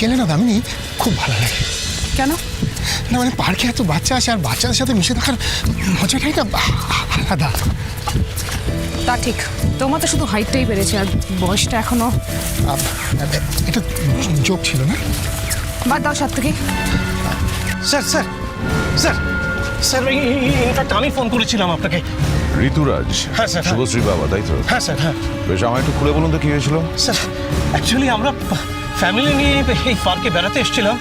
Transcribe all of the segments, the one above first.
বিকেলে না দামিনী খুব ভালো লাগে। কেন? না মানে পার্কে এত বাচ্চা আসে আর বাচ্চাদের সাথে মিশে থাকার মজাটাই না আলাদা। তা ঠিক, তোমার তো শুধু হাইটটাই বেড়েছে আর বয়সটা এখনো। এটা জোক ছিল না? বাদ দাও সব থেকে। Sir sir sir sir in fact আমি ফোন করেছিলাম আপনাকে। ঋতুরাজ? হ্যাঁ স্যার। শুভশ্রী বাবা, তাই তো? হ্যাঁ স্যার, হ্যাঁ। বেশ, আমার একটু খুলে বলুন তো কি হয়েছিল। স্যার অ্যাকচুয়ালি আমরা ফ্যামিলি নিয়ে এই পার্কে বেড়াতে এসেছিলাম।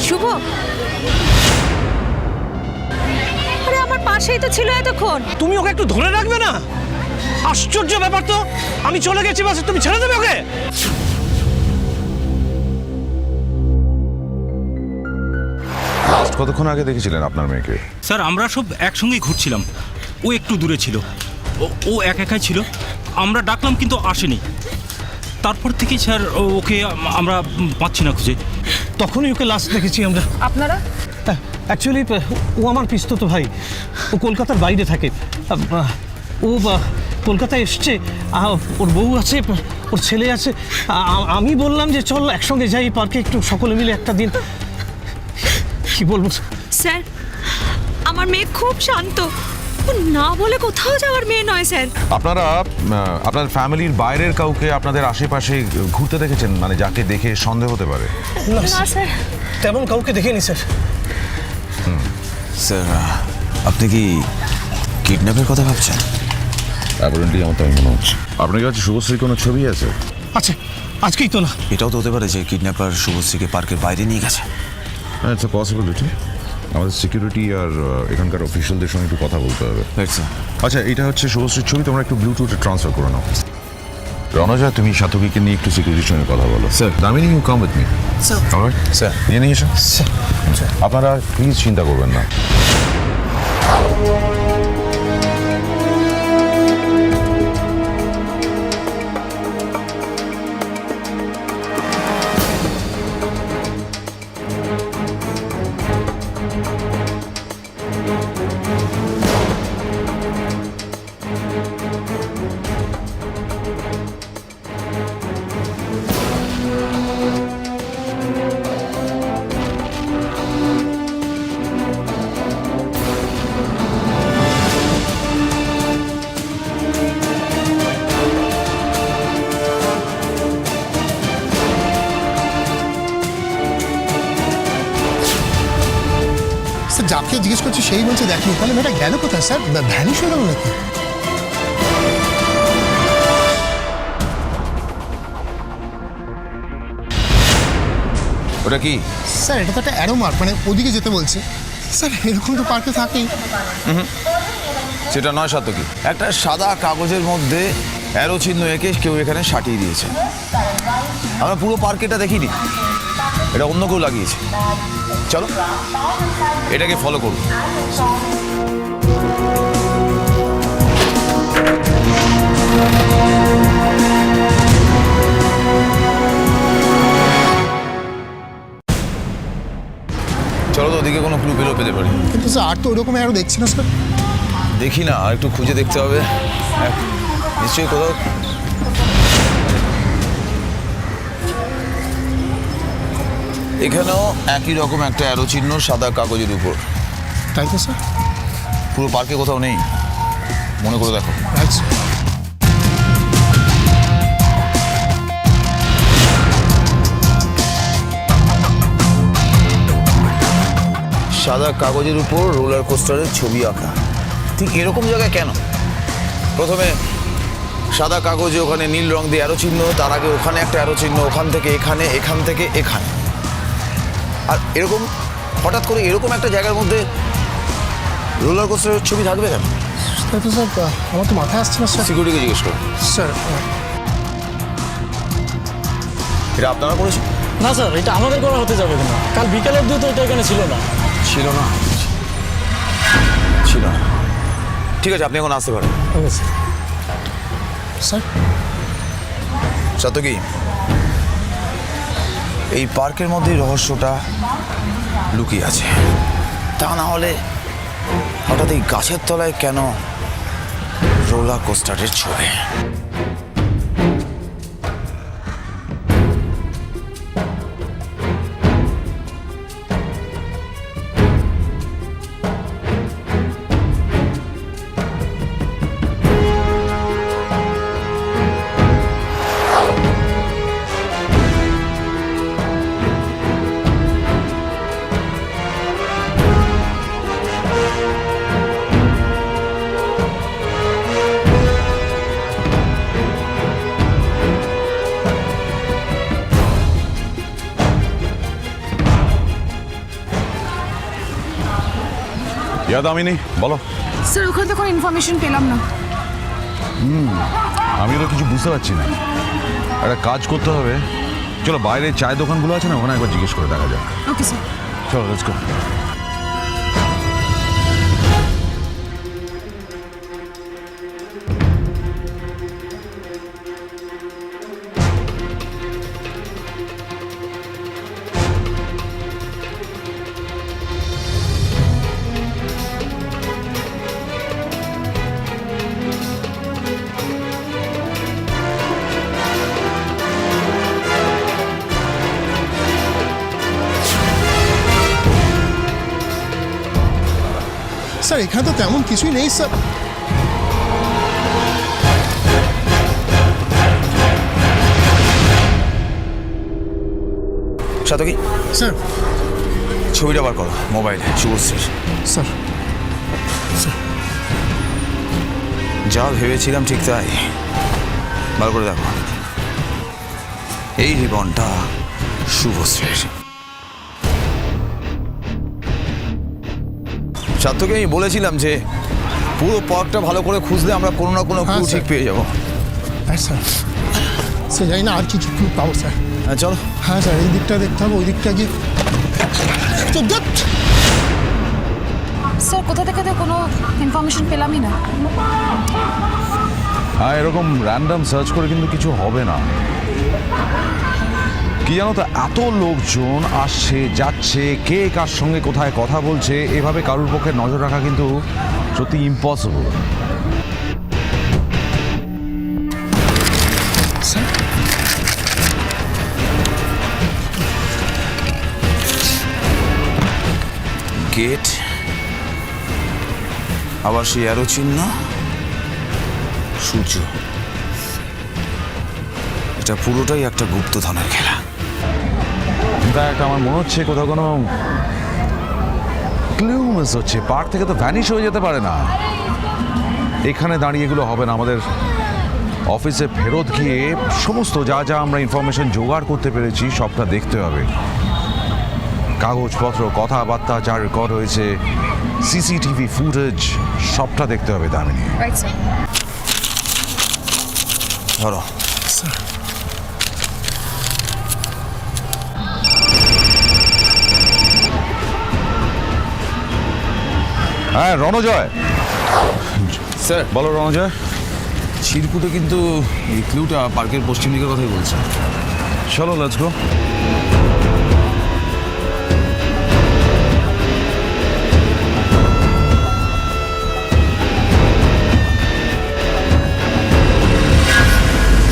শুভ, আরে আমার পাশেই তো ছিল এতক্ষণ। তুমি ওকে একটু ধরে রাখবে না? আশ্চর্য ব্যাপার তো, আমি চলে গেছি বাসে, তুমি ছেড়ে দেবে ওকে? লাস্ট কতক্ষণ আগে দেখেছিলেন আপনার মেয়েকে? স্যার আমরা সব একসঙ্গেই ঘুরছিলাম, ও একটু দূরে ছিল, ও একাই ছিল, আমরা ডাকলাম কিন্তু আসেনি। তারপর থেকেই স্যার ওকে আমরা পাচ্ছি না খুঁজে। তখনই ওকে লাস্ট দেখেছি আমরা। আপনারা? অ্যাকচুয়ালি ও আমার পিস্তত ভাই, ও কলকাতার বাইরে থাকে। ও কলকাতায় এসছে, ওর বউ আছে, ওর ছেলে আছে। আমি বললাম যে চল একসঙ্গে যাই পার্কে, একটু সকলে মিলে একটা দিন। কি বলবো স্যার, আমার মেয়ে খুব শান্ত, ও না বলে কোথাও যাওয়ার মেয়ে নয় স্যার। আপনারা আপনার ফ্যামিলির বাইরের কাউকে আপনাদের আশেপাশে ঘুরতে দেখেছেন, মানে যাকে দেখে সন্দেহ হতে পারে? না স্যার, তেমন কাউকে দেখিনি স্যার। স্যার, আপনি কি কিডন্যাপের কথা ভাবছেন? অ্যাপারেন্টলি আমার তাই মনে হচ্ছে। আপনার কাছে শুভশ্রীর কোনো ছবি আছে? আচ্ছা, আজকেই তো না। এটাও তো হতে পারে যে কিডন্যাপার শুভশ্রীকে পার্কের বাইরে নিয়ে গেছে। হ্যাঁ, ইটস আ পসিবিলিটি। আমাদের সিকিউরিটি আর এখানকার অফিসিয়ালদের সঙ্গে একটু কথা বলতে হবে। আচ্ছা, এটা হচ্ছে শুভশ্রীর ছবি, তোমরা একটু ব্লুটুথে ট্রান্সফার করে নাও। রণজা, তুমি সাতকীকে নিয়ে একটু সিকিউরিটির সঙ্গে কথা বলো। Sir. Damini, you come with me. Alright sir. নিয়ে এসো। আপনারা প্লিজ চিন্তা করবেন না। স্যার যাকে জিজ্ঞেস করছি সেই বলছে দেখি, তাহলে মেয়েটা গেল কোথায় স্যার? ভ্যানিশ হয়ে গেল নাকি? ওটা কি? স্যার এটা তো একটা অ্যারো মার্ক, মানে ওদিকে যেতে বলছে। স্যার এরকম তো পার্কে থাকেই। সেটা নয় সাতকী, একটা সাদা কাগজের মধ্যে অ্যারো চিহ্ন এঁকে কেউ এখানে সাটিয়ে দিয়েছে। আমরা পুরো পার্কেটা দেখিনি, এটা অন্য কেউ লাগিয়েছে। চলো এটাকে ফলো করুন। চলো তো ওদিকে কোনো ক্লু পেলেও পেতে পারি। কিন্তু স্যার আর তো ওরকম অ্যারো দেখছি না স্যার। দেখি না, আর একটু খুঁজে দেখতে হবে। নিশ্চয়ই কোথাও। এখানেও একই রকম একটা অ্যারো চিহ্ন সাদা কাগজের উপর। তাই তো স্যার। পুরো পার্কে কোথাও নেই, মনে করে দেখো। আচ্ছা, সাদা কাগজের উপর রোলার কোস্টারের ছবি আঁকা, ঠিক এরকম জায়গায় কেন? প্রথমে সাদা কাগজে ওখানে নীল রং দিয়ে অ্যারো চিহ্ন, তার আগে ওখানে একটা অ্যারো চিহ্ন, ওখান থেকে এখানে, এখান থেকে এখানে। আর এরকম হঠাৎ করে এরকম একটা জায়গার মধ্যে রোলার কোস্টারের ছবি থাকবে কেন? তাই তো স্যার, আমার তো মাথায় আসছে না স্যার। সিকিউরিটিকে জিজ্ঞেস করুন। স্যার এটা আপনারা করেছেন? না স্যার, এটা আমাদের করা হতে যাবে কেন? কাল বিকেল অবধি তো এটা এখানে ছিল না। ছিল না? ছিল না। ঠিক আছে, আপনি এখন আসতে পারেন। স্যার সাতকি, এই পার্কের মধ্যেই রহস্যটা লুকিয়ে আছে। তা না হলে হঠাৎ এই গাছের তলায় কেন রোলার কোস্টারের ছবি? ইয়া দামিনী, বলো। স্যার ওখান থেকে কোনো ইনফরমেশন পেলাম না। আমি তো কিছু বুঝতে পারছি না। একটা কাজ করতে হবে, চলো বাইরে চায়ের দোকানগুলো আছে না, ওখানে একবার জিজ্ঞেস করে দেখা যাক। Okay sir. চলো, লেটস গো। স্যার এখানে তো তেমন কিছুই নেই স্যার। সাতকি, স্যার ছবিটা বার করো মোবাইলে, শুভশ্রীর। স্যার যা ভেবেছিলাম ঠিক তাই। বার করে দেখো, এই রিবনটা শুভশ্রীর। সার্থকে আমি বলেছিলাম যে পুরো পার্কটা ভালো করে খুঁজলে আমরা কোনো না কোনো ক্লু হ্যাঁ, ঠিক স্যার। পেয়ে যাবো। হ্যাঁ স্যার, স্যার জানি না আর কিছু ক্লু পাবো স্যার। হ্যাঁ চলো। হ্যাঁ স্যার, এই দিকটা দেখতে হবে, ওই দিকটা গিয়ে চুপ থাক। স্যার কোথা থেকে তো কোনো ইনফরমেশন পেলামই না। হ্যাঁ, এরকম র্যান্ডম সার্চ করে কিন্তু কিছু হবে না। কি জানো তো, এত লোকজন আসছে যাচ্ছে, কে কার সঙ্গে কোথায় কথা বলছে, এভাবে কারুর পক্ষে নজর রাখা কিন্তু সত্যি ইম্পসিবল। গেট, আবার সেই অ্যারো চিহ্ন, সূর্য। এটা পুরোটাই একটা গুপ্তধনের খেলা। ইনফ্যাক্ট আমার মনে হচ্ছে কোথাও কোনো ক্লু মিস হচ্ছে। পার্ক থেকে তো ভ্যানিশ হয়ে যেতে পারে না। এখানে দাঁড়িয়ে এগুলো হবে না। আমাদের অফিসে ফেরত গিয়ে সমস্ত যা যা আমরা ইনফরমেশন জোগাড় করতে পেরেছি সবটা দেখতে হবে। কাগজপত্র, কথাবার্তা যা রেকর্ড হয়েছে, সিসিটিভি ফুটেজ, সবটা দেখতে হবে দামিনী। Right sir. ধরো। হ্যাঁ রণজয়, স্যার বলো রণজয়। চিরকুটে কিন্তু এই ক্লুটা পার্কের পশ্চিম দিকের কথাই বলছে। চলো লেটস গো।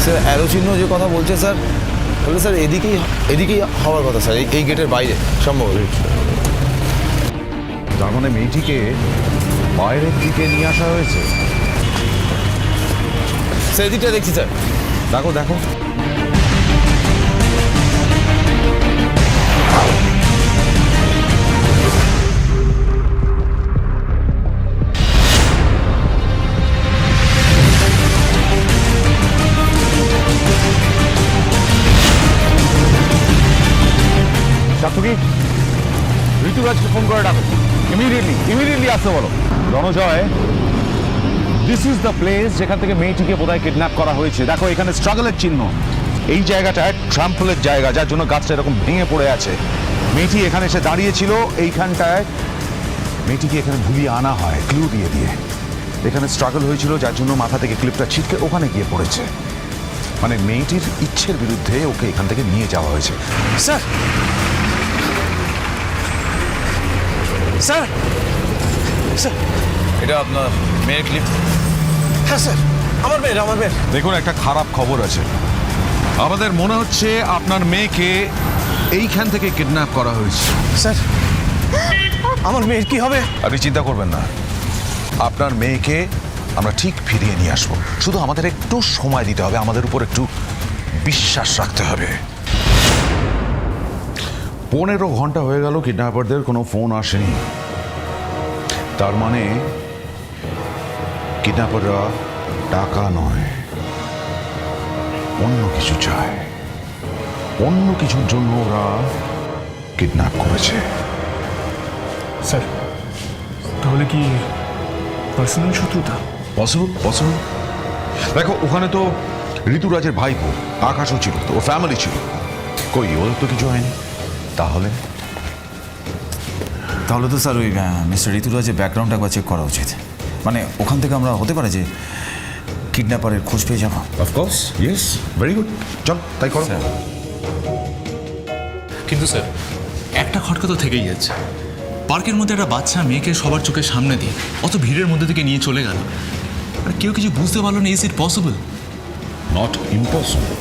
স্যার অ্যারো চিহ্ন যে কথা বলছে স্যার, তাহলে স্যার এদিকেই হওয়ার কথা স্যার, এই গেটের বাইরে সম্ভব। তার মানে মেয়েটিকে বাইরের দিকে নিয়ে আসা হয়েছে। স্যার এদিকটা দেখছি স্যার। দেখো দেখো, সাতকি ঋতুরাজকে ফোন করে ডাকো, ইমিডিয়েটলি আসতে বলো। Ranajoy, this is the place যেখান থেকে মেয়েটিকে বোধহয় কিডন্যাপ করা হয়েছে। দেখো এখানে স্ট্রাগলের চিহ্ন, এই জায়গাটায় ট্রাম্পলের জায়গা, যার জন্য গাছটা এরকম ভেঙে পড়ে আছে। মেয়েটি এখানে এসে দাঁড়িয়েছিল, এইখানটায় মেয়েটিকে এখানে ভুলিয়ে আনা হয় ক্লু দিয়ে দিয়ে। এখানে স্ট্রাগল হয়েছিল, যার জন্য মাথা থেকে ক্লিপটা ছিটকে ওখানে গিয়ে পড়েছে। মানে মেয়েটির ইচ্ছের বিরুদ্ধে ওকে এখান থেকে নিয়ে যাওয়া হয়েছে। স্যার স্যার স্যার এটা আপনার মেয়ের ক্লিপ। হ্যাঁ স্যার, আমার মেয়ের দেখুন, একটা খারাপ খবর আছে। আমাদের মনে হচ্ছে আপনার মেয়েকে এইখান থেকে কিডন্যাপ করা হয়েছে। স্যার, আমার মেয়ের কি হবে? আপনি চিন্তা করবেন না, আপনার মেয়েকে আমরা ঠিক ফিরিয়ে নিয়ে আসবো। শুধু আমাদের একটু সময় দিতে হবে, আমাদের উপর একটু বিশ্বাস রাখতে হবে। 15 ঘন্টা হয়ে গেল কিডন্যাপারদের কোনো ফোন আসেনি। তার মানে কিডন্যাপাররা টাকা নয়, অন্য কিছু চায়। অন্য কিছুর জন্য ওরা কিডন্যাপ করেছে। স্যার, তাহলে কি পার্সোনাল শত্রুতা? পসিবল। দেখো, ওখানে তো ঋতুরাজের ভাইপো আকাশও ছিল, তো ওর ফ্যামিলি ছিল। কই, ওদের তো কিছু হয়নি। তাহলে তো স্যার ওই মিস্টার ঋতুরাজের ব্যাকগ্রাউন্ড একবার চেক করা উচিত। মানে ওখান থেকে আমরা হতে পারে যে কিডন্যাপারের খোঁজ পেয়ে যাবো। Of course, yes, very good. চল তাই করো। কিন্তু স্যার, একটা খটকা তো থেকেই যাচ্ছে। পার্কের মধ্যে একটা বাচ্চা মেয়েকে সবার চোখের সামনে দিয়ে অত ভিড়ের মধ্যে থেকে নিয়ে চলে গেল, আর কেউ কিছু বুঝতে পারলো না। Is it possible? Not impossible.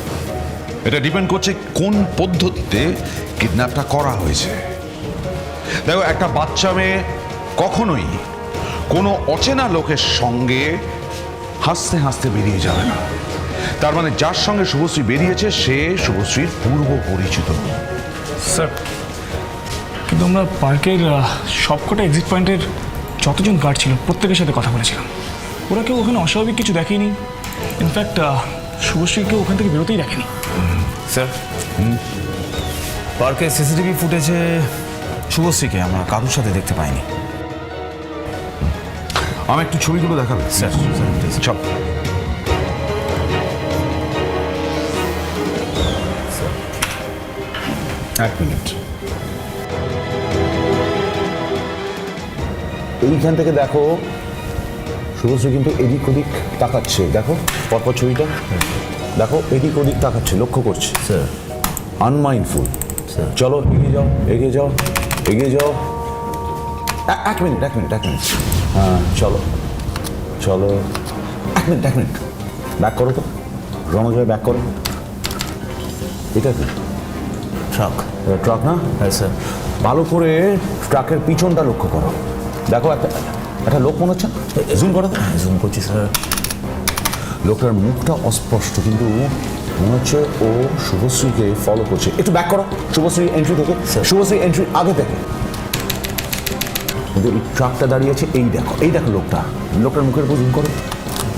এটা ডিপেন্ড করছে কোন পদ্ধতিতে কিডন্যাপটা করা হয়েছে। দেখো, একটা বাচ্চা মেয়ে কখনোই কোনো অচেনা লোকের সঙ্গে হাসতে হাসতে বেরিয়ে যাবে না। তার মানে যার সঙ্গে শুভশ্রী বেরিয়েছে সে শুভশ্রীর পূর্ব পরিচিত। স্যার, কিন্তু আমরা পার্কের সবকটা এক্সিট পয়েন্টের যতজন গার্ড ছিল প্রত্যেকের সাথে কথা বলেছিলাম। ওরা কেউ ওখানে অস্বাভাবিক কিছু দেখেনি। ইনফ্যাক্ট শুভশ্রীকে ওখান থেকে বেরোতেই দেখেনি। স্যার, পার্কের সিসিটিভি ফুটেজে শুভশ্রীকে আমরা কারোর সাথে দেখতে পাইনি। আমি একটু ছবিগুলো দেখাবে স্যার, চল। এক মিনিট, এইখান থেকে দেখো শুভশ্রী কিন্তু এদিক ওদিক তাকাচ্ছে। দেখো পরপর ছবিটা দেখো, এদিক ওদিক তাকাচ্ছে, লক্ষ্য করছে। Sir, unmindful. চলো এগিয়ে যাও। এক মিনিট। হ্যাঁ, চলো। এক মিনিট ব্যাক করো তো, রণজয় ব্যাক করো। এটা কি ট্রাক না? হ্যাঁ স্যার। ভালো করে ট্রাকের পিছনটা লক্ষ্য করো। দেখো, একটা লোক মনে হচ্ছে। জুম করো। জুম করছি স্যার। লোকটার মুখটা অস্পষ্ট, কিন্তু মনে হচ্ছে ও শুভশ্রীকে ফলো করছে। একটু ব্যাক করো, শুভশ্রী এন্ট্রি থেকে, শুভশ্রী এন্ট্রি আগে থেকে। কিন্তু এই ট্রাকটা দাঁড়িয়েছে, এই দেখো লোকটার মুখের উপর জুম করো।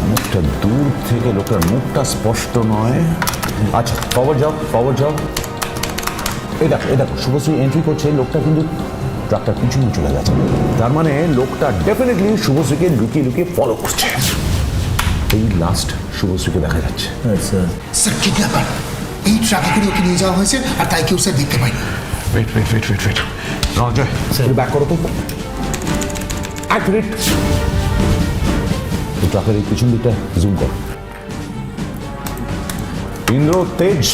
মুখটা দূর থেকে, লোকটার মুখটা স্পষ্ট নয়। আচ্ছা, ফরওয়ার্ড যাও। এই দেখো শুভশ্রী এন্ট্রি করছে, লোকটা কিন্তু ট্রাকটার পিছনে চলে গেছে। তার মানে লোকটা ডেফিনেটলি শুভশ্রীকে লুকিয়ে ফলো করছে। এই লাস্ট শুভশ্রীকে দেখা যাচ্ছে। স্যার, কিডন্যাপার এই ট্রাকে করে ওকে নিয়ে যাওয়া হয়েছে, আর তাই কেউ স্যার দেখতে পাইনি। ওয়েট রণজয়, ব্যাক করো তো। এক মিনিট, ট্রাকের এই পিছন দিকটা জুম করো। ইন্দ্র, তেজ,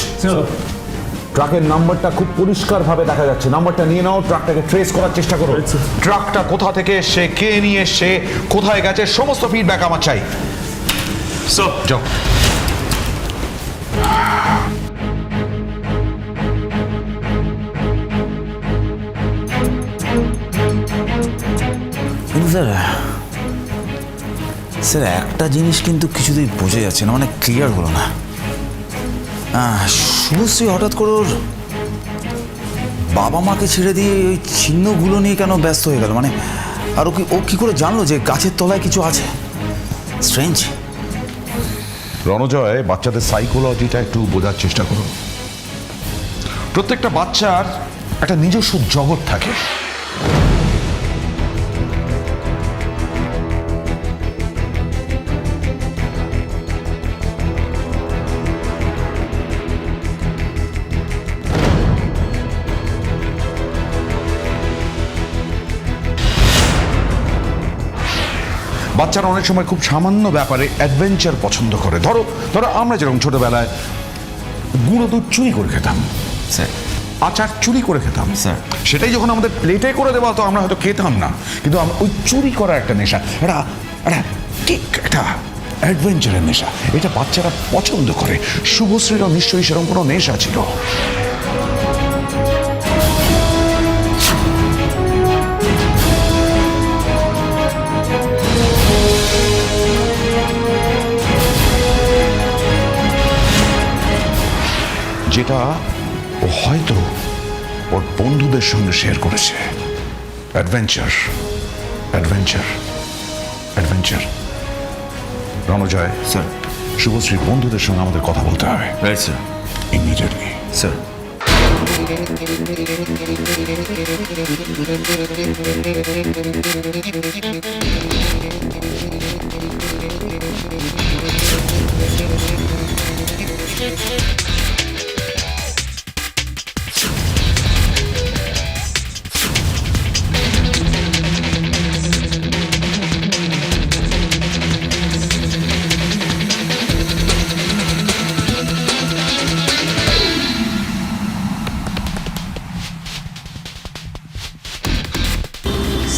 ট্রাকের নাম্বারটা খুব পরিষ্কারভাবে দেখা যাচ্ছে। নাম্বারটা নিয়ে নাও, ট্রাকটাকে ট্রেস করার চেষ্টা করো। ট্রাকটা কোথা থেকে এসছে, কে নিয়ে এসছে, কোথায় গেছে, সমস্ত ফিডব্যাক আমার চাই। যাও। কিন্তু স্যার একটা জিনিস কিন্তু কিছুতেই বোঝা যাচ্ছে না, মানে ক্লিয়ার হলো না। শুভশ্রী হঠাৎ করে ওর বাবা মাকে ছেড়ে দিয়ে ওই চিহ্নগুলো নিয়ে কেন ব্যস্ত হয়ে গেল? মানে আর ও কি করে জানলো যে গাছের তলায় কিছু আছে? স্ট্রেঞ্জ। রণজয়, বাচ্চাদের সাইকোলজিটা একটু বোঝার চেষ্টা করো। প্রত্যেকটা বাচ্চার একটা নিজস্ব জগৎ থাকে। বাচ্চারা অনেক সময় খুব সামান্য ব্যাপারে অ্যাডভেঞ্চার পছন্দ করে। ধরো ধরো আমরা যেরকম ছোটবেলায় গুঁড়ো দুধ চুরি করে খেতাম, স্যার আচার চুরি করে খেতাম, স্যার। সেটাই যখন আমাদের প্লেটে করে দেওয়া হতো আমরা হয়তো খেতাম না, কিন্তু ওই চুরি করা একটা নেশা, একটা অ্যাডভেঞ্চারের নেশা, এটা বাচ্চারা পছন্দ করে। শুভশ্রীরও নিশ্চয়ই সেরকম কোনো নেশা ছিল। যেটা ও হয়তো ওর বন্ধুদের সঙ্গে শেয়ার করেছে। Adventure, adventure, adventure. Ranjoy sir. শুভশ্রীর বন্ধুদের সঙ্গে আমাদের কথা বলতে হবে। Right sir. Immediately sir.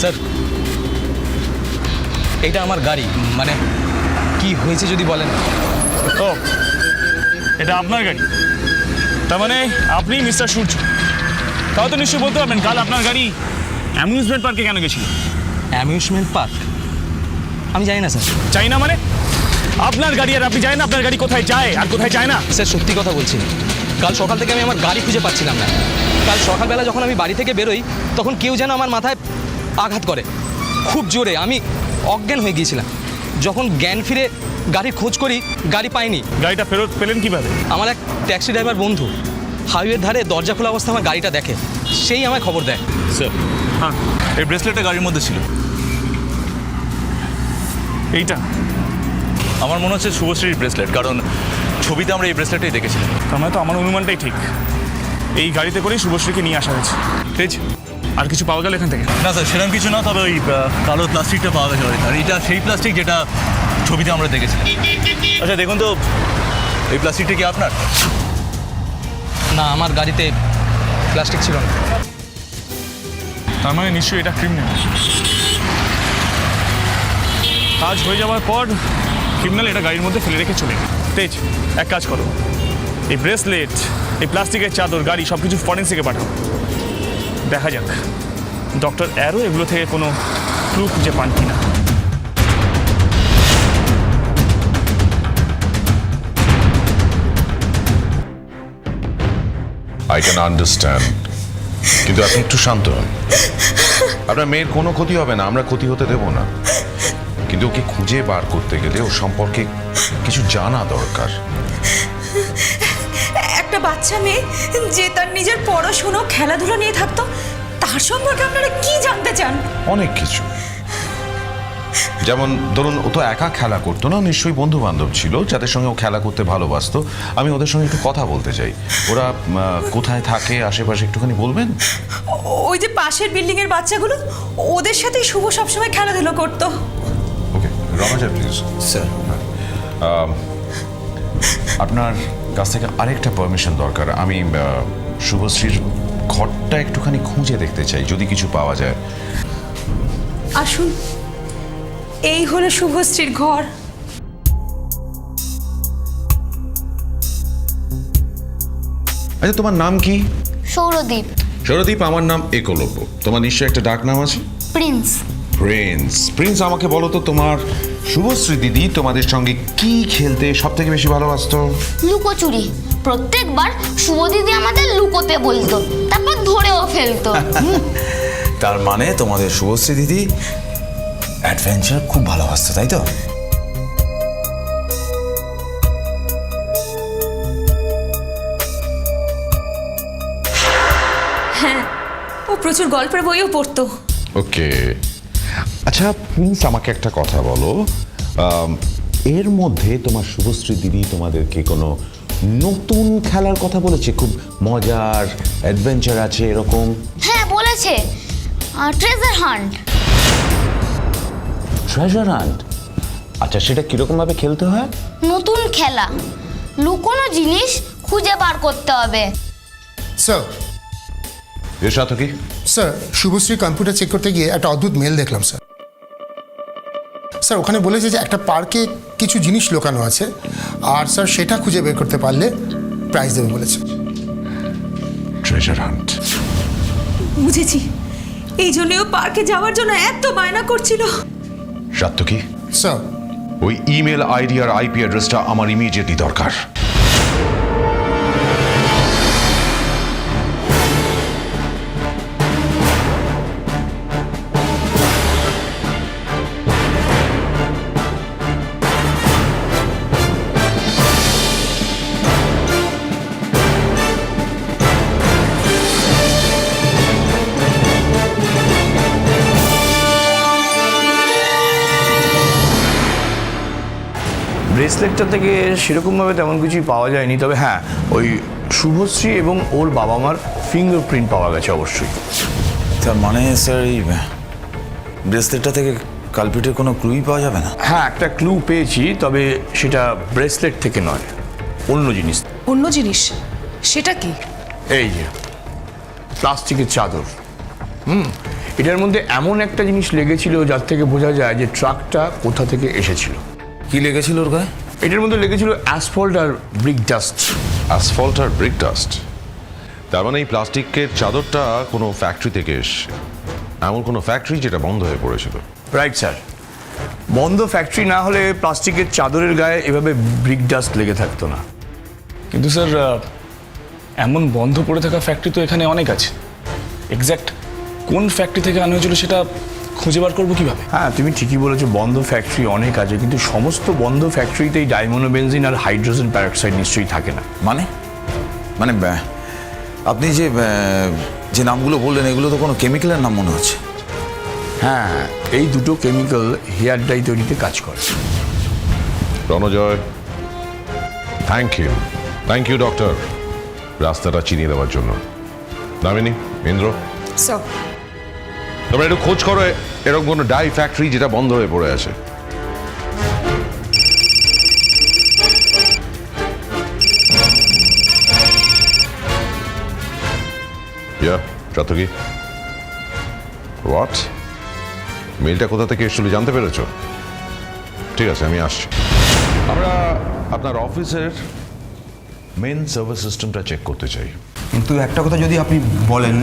Sir এটা আমার গাড়ি, মানে কি হয়েছে যদি বলেন। ও এটা আপনার গাড়ি, তার মানে আপনি মিস্টার সূর্য। তাও তো নিশ্চয়ই বলতে পারবেন কাল আপনার গাড়ি অ্যামিউজমেন্ট পার্কে কেন গেছিল? Amusement park? আমি জানি না স্যার। চাই না মানে? আপনার গাড়ি আর আপনি জানেন আপনার গাড়ি কোথায় যায় আর কোথায় যায় না? স্যার সত্যি কথা বলছি, কাল সকাল থেকে আমি আমার গাড়ি খুঁজে পাচ্ছিলাম না। কাল সকালবেলা যখন আমি বাড়ি থেকে বেরোই তখন কেউ যেন আমার মাথায় আঘাত করে খুব জোরে, আমি অজ্ঞান হয়ে গিয়েছিলাম। যখন জ্ঞান ফিরে গাড়ির খোঁজ করি, গাড়ি পাইনি। গাড়িটা ফেরত পেলেন কিভাবে? আমার এক ট্যাক্সি ড্রাইভার বন্ধু হাইওয়ের ধারে দরজা খোলা অবস্থায় আমার গাড়িটা দেখে, সেই আমায় খবর দেয়। স্যার হ্যাঁ, এই ব্রেসলেটটা গাড়ির মধ্যে ছিল। এইটা আমার মনে হচ্ছে শুভশ্রীর ব্রেসলেট, কারণ ছবিতে আমরা এই ব্রেসলেটটাই দেখেছিলাম। তার মানে তো আমার অনুমানটাই ঠিক। এই গাড়িতে করেই শুভশ্রীকে নিয়ে আসা হয়েছে। তেজ, আর কিছু পাওয়া গেল এখান থেকে? না স্যার, সেরকম কিছু না, তবে ওই কালো প্লাস্টিকটা পাওয়া গেছে। আর এটা সেই প্লাস্টিক যেটা ছবিতে আমরা দেখেছিলাম। আচ্ছা দেখুন তো, এই প্লাস্টিকটা কি আপনার? না, আমার গাড়িতে প্লাস্টিক ছিল না। তার মানে নিশ্চয়ই এটা ক্রিমিনাল। কাজ হয়ে যাওয়ার পর ক্রিমিনাল এটা গাড়ির মধ্যে ফেলে রেখে চলে গেল। তেজ, এক কাজ করো, এই ব্রেসলেট, এই প্লাস্টিকের চাদর, গাড়ি সব কিছু ফরেন্সিকে পাঠাও। দেখা যাক ডক্টর অ্যারো এগুলো থেকে কোনো ক্লু খুঁজে পান কিনা। আই ক্যান আন্ডারস্ট্যান্ড, কিন্তু আপনি একটু শান্ত হন। আপনার মেয়ের কোনো ক্ষতি হবে না, আমরা ক্ষতি হতে দেব না, কিন্তু ওকে খুঁজে বার করতে গেলে ওর সম্পর্কে কিছু জানা দরকার। একটা বাচ্চা মেয়ে যে তার নিজের পড়াশুনো খেলাধুলো নিয়ে থাকতো, তার সম্পর্কে আপনারা কি জানতে চান? অনেক কিছু। যেমন ধরুন, ও তো একা খেলা করতো না, নিশ্চয়ই বন্ধু বান্ধব ছিল যাদের সঙ্গে ও খেলা করতে ভালোবাসতো। আমি ওদের সঙ্গে একটু কথা বলতে চাই। ওরা কোথায় থাকে, আশেপাশে একটুখানি বলবেন? ওই যে পাশের বিল্ডিং এর বাচ্চাগুলো, ওদের সাথেই শুভ সবসময় খেলাধুলো করতো। ওকে, রণজয় প্লিজ। স্যার আপনার কাছ থেকে আরেকটা পারমিশন দরকার। আমি শুভশ্রীর ঘরটা একটুখানি খুঁজে দেখতে চাই, যদি কিছু পাওয়া যায়। আসুন, এই হলো শুভশ্রীর ঘর। আচ্ছা, তোমার নাম কি? সৌরদীপ। সৌরদীপ, আমার নাম একলব্য। তোমার নিশ্চয়ই একটা ডাক নাম আছে? প্রিন্স। প্রিন্স। প্রিন্স, আমাকে বলো তো, তোমার শুভশ্রী দিদি তোমাদের সঙ্গে কি খেলতে সব থেকে বেশি ভালোবাসতো? লুকোচুরি। প্রত্যেকবার শুভ দিদি আমাদের লুকোতে বলতো, তারপর ধরেও ফেলতো। তার মানে তোমাদের শুভশ্রী দিদি অ্যাডভেঞ্চার খুব ভালোবাসতো, তাই তো? হ্যাঁ, ও প্রচুর গল্পের বইও পড়তো। ওকে, আচ্ছা প্লিজ আমাকে একটা কথা বলো, এর মধ্যে তোমার শুভশ্রী দিদি তোমাদেরকে কোনো নতুন খেলার কথা বলেছে, খুব মজার অ্যাডভেঞ্চার আছে এরকম? হ্যাঁ বলেছে, ট্রেজার হান্ট। Treasure hunt? আচ্ছা সেটা কিরকম ভাবে খেলতে হয়? নতুন খেলা, লুকোনো জিনিস খুঁজে বার করতে হবে। স্যার, এর সাথে কি? স্যার শুভশ্রী কম্পিউটার চেক করতে গিয়ে একটা অদ্ভুত মেল দেখলাম স্যার। স্যার ওখানে বলেছে যে একটা পার্কে কিছু জিনিস লুকানো আছে, আর স্যার সেটা খুঁজে বের করতে পারলে প্রাইজ দেবে বলেছে। Treasure hunt? বুঝেছি, এই জন্যও পার্কে যাওয়ার জন্য এত বায়না করছিল। সাত্তকি, স্যার ওই ইমেল আইডি আর আইপি অ্যাড্রেসটা আমার ইমিডিয়েটলি দরকার। ব্রেসলেটটা থেকে সেরকমভাবে তেমন কিছুই পাওয়া যায়নি, তবে হ্যাঁ ওই শুভশ্রী এবং ওর বাবা মার ফিঙ্গারপ্রিন্ট পাওয়া গেছে অবশ্যই। তার মানে স্যার এই ব্রেসলেটটা থেকে কালপিটের কোনো ক্লুই পাওয়া যাবে না? হ্যাঁ একটা ক্লু পেয়েছি, তবে সেটা ব্রেসলেট থেকে নয়, অন্য জিনিস। অন্য জিনিস? সেটা কি? এই যে প্লাস্টিকের চাদর। এটার মধ্যে এমন একটা জিনিস লেগেছিল যার থেকে বোঝা যায় যে ট্রাকটা কোথা থেকে এসেছিল। কি লেগেছিল ওর গায়ে? এটার মধ্যে লেগেছিল অ্যাসফল্ট আর ব্রিক ডাস্ট। অ্যাসফল্ট আর ব্রিক ডাস্ট? তার মানে এই প্লাস্টিকের চাদরটা কোনো ফ্যাক্টরি থেকে এসছে, এমন কোনো ফ্যাক্টরি যেটা বন্ধ হয়ে পড়েছিল। রাইট স্যার, বন্ধ ফ্যাক্টরি না হলে প্লাস্টিকের চাদরের গায়ে এভাবে ব্রিক ডাস্ট লেগে থাকতো না। কিন্তু স্যার এমন বন্ধ পড়ে থাকা ফ্যাক্টরি তো এখানে অনেক আছে। এক্স্যাক্ট কোন ফ্যাক্টরি থেকে আনা হয়েছিল সেটা খুঁজে বার করবো কিভাবে? হ্যাঁ তুমি ঠিকই বলেছো, বন্ধ ফ্যাক্টরি অনেক আছে, কিন্তু সমস্ত বন্ধ ফ্যাক্টরিতেই ডাইমোনোবেনজিন আর হাইড্রোজেন প্যারক্সাইড নিশ্চয়ই থাকে না। মানে মানে আপনি যে নামগুলো বললেন এগুলো তো কোনো কেমিক্যালের নাম মনে হচ্ছে। হ্যাঁ এই দুটো কেমিক্যাল হেয়ার ডাই তৈরিতে কাজ করে। রণজয়, থ্যাংক ইউ ডক্টর, রাস্তাটা চিনিয়ে দেওয়ার জন্য। দামিনী, ইন্দ্র, স্যার তোমরা একটু খোঁজ করো এরকম কোনো ডাই ফ্যাক্টরি যেটা বন্ধ হয়ে পড়ে আছে। সাতকি, হোয়াট? মেলটা কোথা থেকে এসেছিল জানতে পেরেছো? ঠিক আছে আমি আসছি। আমরা আপনার অফিসের মেন সার্ভার সিস্টেমটা চেক করতে চাই। কিন্তু একটা কথা যদি আপনি বলেন,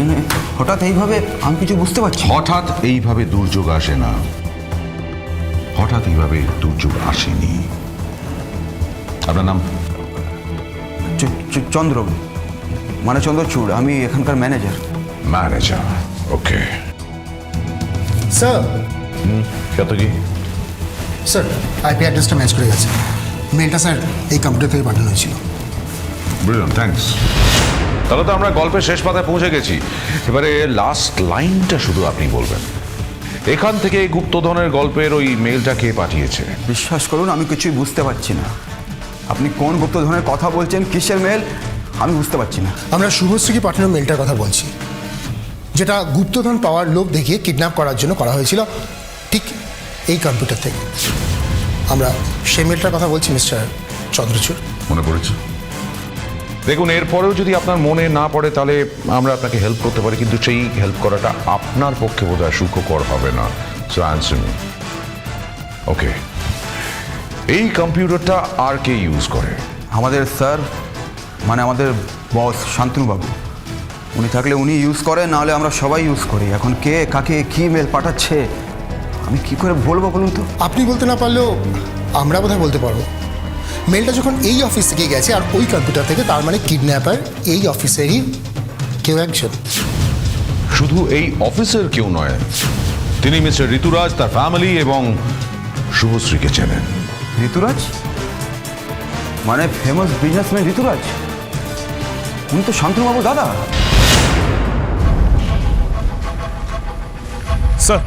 হঠাৎ এইভাবে আমি কিছু বুঝতে পারছি। হঠাৎ এইভাবে দুর্যোগ আসে না, হঠাৎ এইভাবে দুর্যোগ আসেনি। আপনার নাম? চন্দ্র, মানে চন্দ্রচূড়, আমি এখানকার ম্যানেজার। ম্যানেজার, ওকে। স্যার কত কি? স্যার আইপি অ্যাড্রেসটা ম্যাচ করে গেছে। মেলটা স্যার এই কম্পিউটার থেকে পাঠানো হয়েছিল। Brilliant, thanks. তাহলে তো আমরা গল্পের শেষ পাতায় পৌঁছে গেছি। এবারে লাস্ট লাইনটা শুধু আপনি বলবেন, এখান থেকে গুপ্তধনের গল্পের ওই মেলটা কে পাঠিয়েছে? বিশ্বাস করুন আমি কিছুই বুঝতে পারছি না। আপনি কোন গুপ্তধনের কথা বলছেন, কিসের মেল, আমি বুঝতে পারছি না। আমরা শুভশ্রীকে পাঠানো মেলটার কথা বলছি, যেটা গুপ্তধন পাওয়ার লোভ দেখিয়ে কিডন্যাপ করার জন্য করা হয়েছিল ঠিক এই কম্পিউটার থেকে। আমরা সেই মেলটার কথা বলছি মিস্টার চন্দ্রচূড়। মনে পড়েছে? দেখুন এরপরেও যদি আপনার মনে না পড়ে তাহলে আমরা আপনাকে হেল্প করতে পারি, কিন্তু সেই হেল্প করাটা আপনার পক্ষে বোধহয় সুখকর হবে না। So answer me. ওকে, এই কম্পিউটারটা আর কে ইউজ করে? আমাদের স্যার, মানে আমাদের বস শান্তনুবাবু, উনি থাকলে উনি ইউজ করেন, নাহলে আমরা সবাই ইউজ করি। এখন কে কাকে কী মেল পাঠাচ্ছে আমি কি করে বলবো বলুন তো? আপনি বলতে না পারলেও আমরা বোধহয় বলতে পারবো। মেলটা যখন এই অফিস থেকে গেছে আর ওই কম্পিউটার থেকে, তার মানে কিডন্যাপার এই অফিসেরই কেউ একজন। শুধু এই অফিসের কেউ নয়, তিনি মিস্টার ঋতুরাজ, তার ফ্যামিলি এবং শুভশ্রীকে চেনেন। ঋতুরাজ মানে ফেমাস বিজনেসম্যান ঋতুরাজ, উনি তো শান্তনুবাবুর দাদা। স্যার,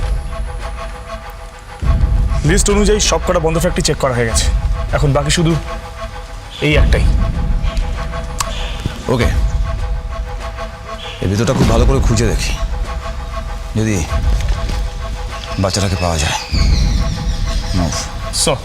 লিস্ট অনুযায়ী সব কটা বন্ধ ফ্যাক্টরি চেক করা হয়ে গেছে, এখন বাকি শুধু এই একটাই। ওকে, এই ভিতরটা খুব ভালো করে খুঁজে দেখি, যদি বাচ্চাটাকে পাওয়া যায়। মুভ। স্যার,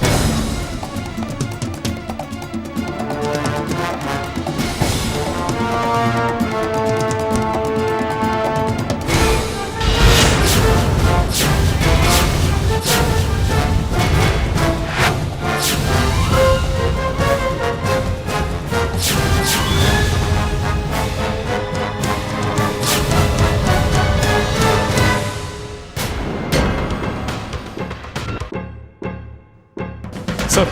স্যার,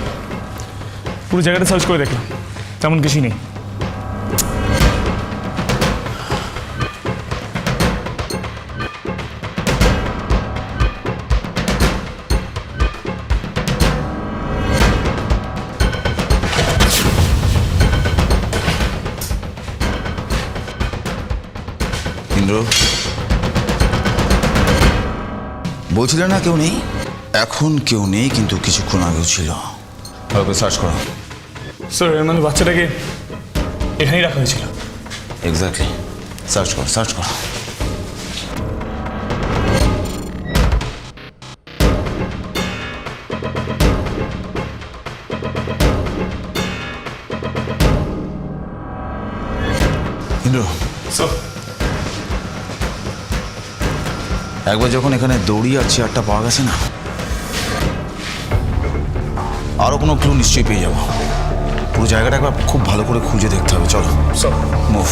পুরো জায়গাটা সার্চ করে দেখলাম, তেমন কিছুই নেই। ইন্দ্র, বলছিলে না কেউ নেই? এখন কেউ নেই, কিন্তু কিছুক্ষণ আগেও ছিল। ভালো করে সার্চ করো। স্যার, এর মানে বাচ্চাটাকে এখানেই রাখা হয়েছিল। এক্স্যাক্টলি, সার্চ করো, সার্চ করো। ইন্দ্র, স্যার, একবার যখন এখানে দড়ি আর চেয়ারটা পাওয়া গেছে না, আরো কোনো ক্লু নিশ্চয়ই পেয়ে যাবো। পুরো জায়গাটা একবার খুব ভালো করে খুঁজে দেখতে হবে। চলো স্যার। মুভ।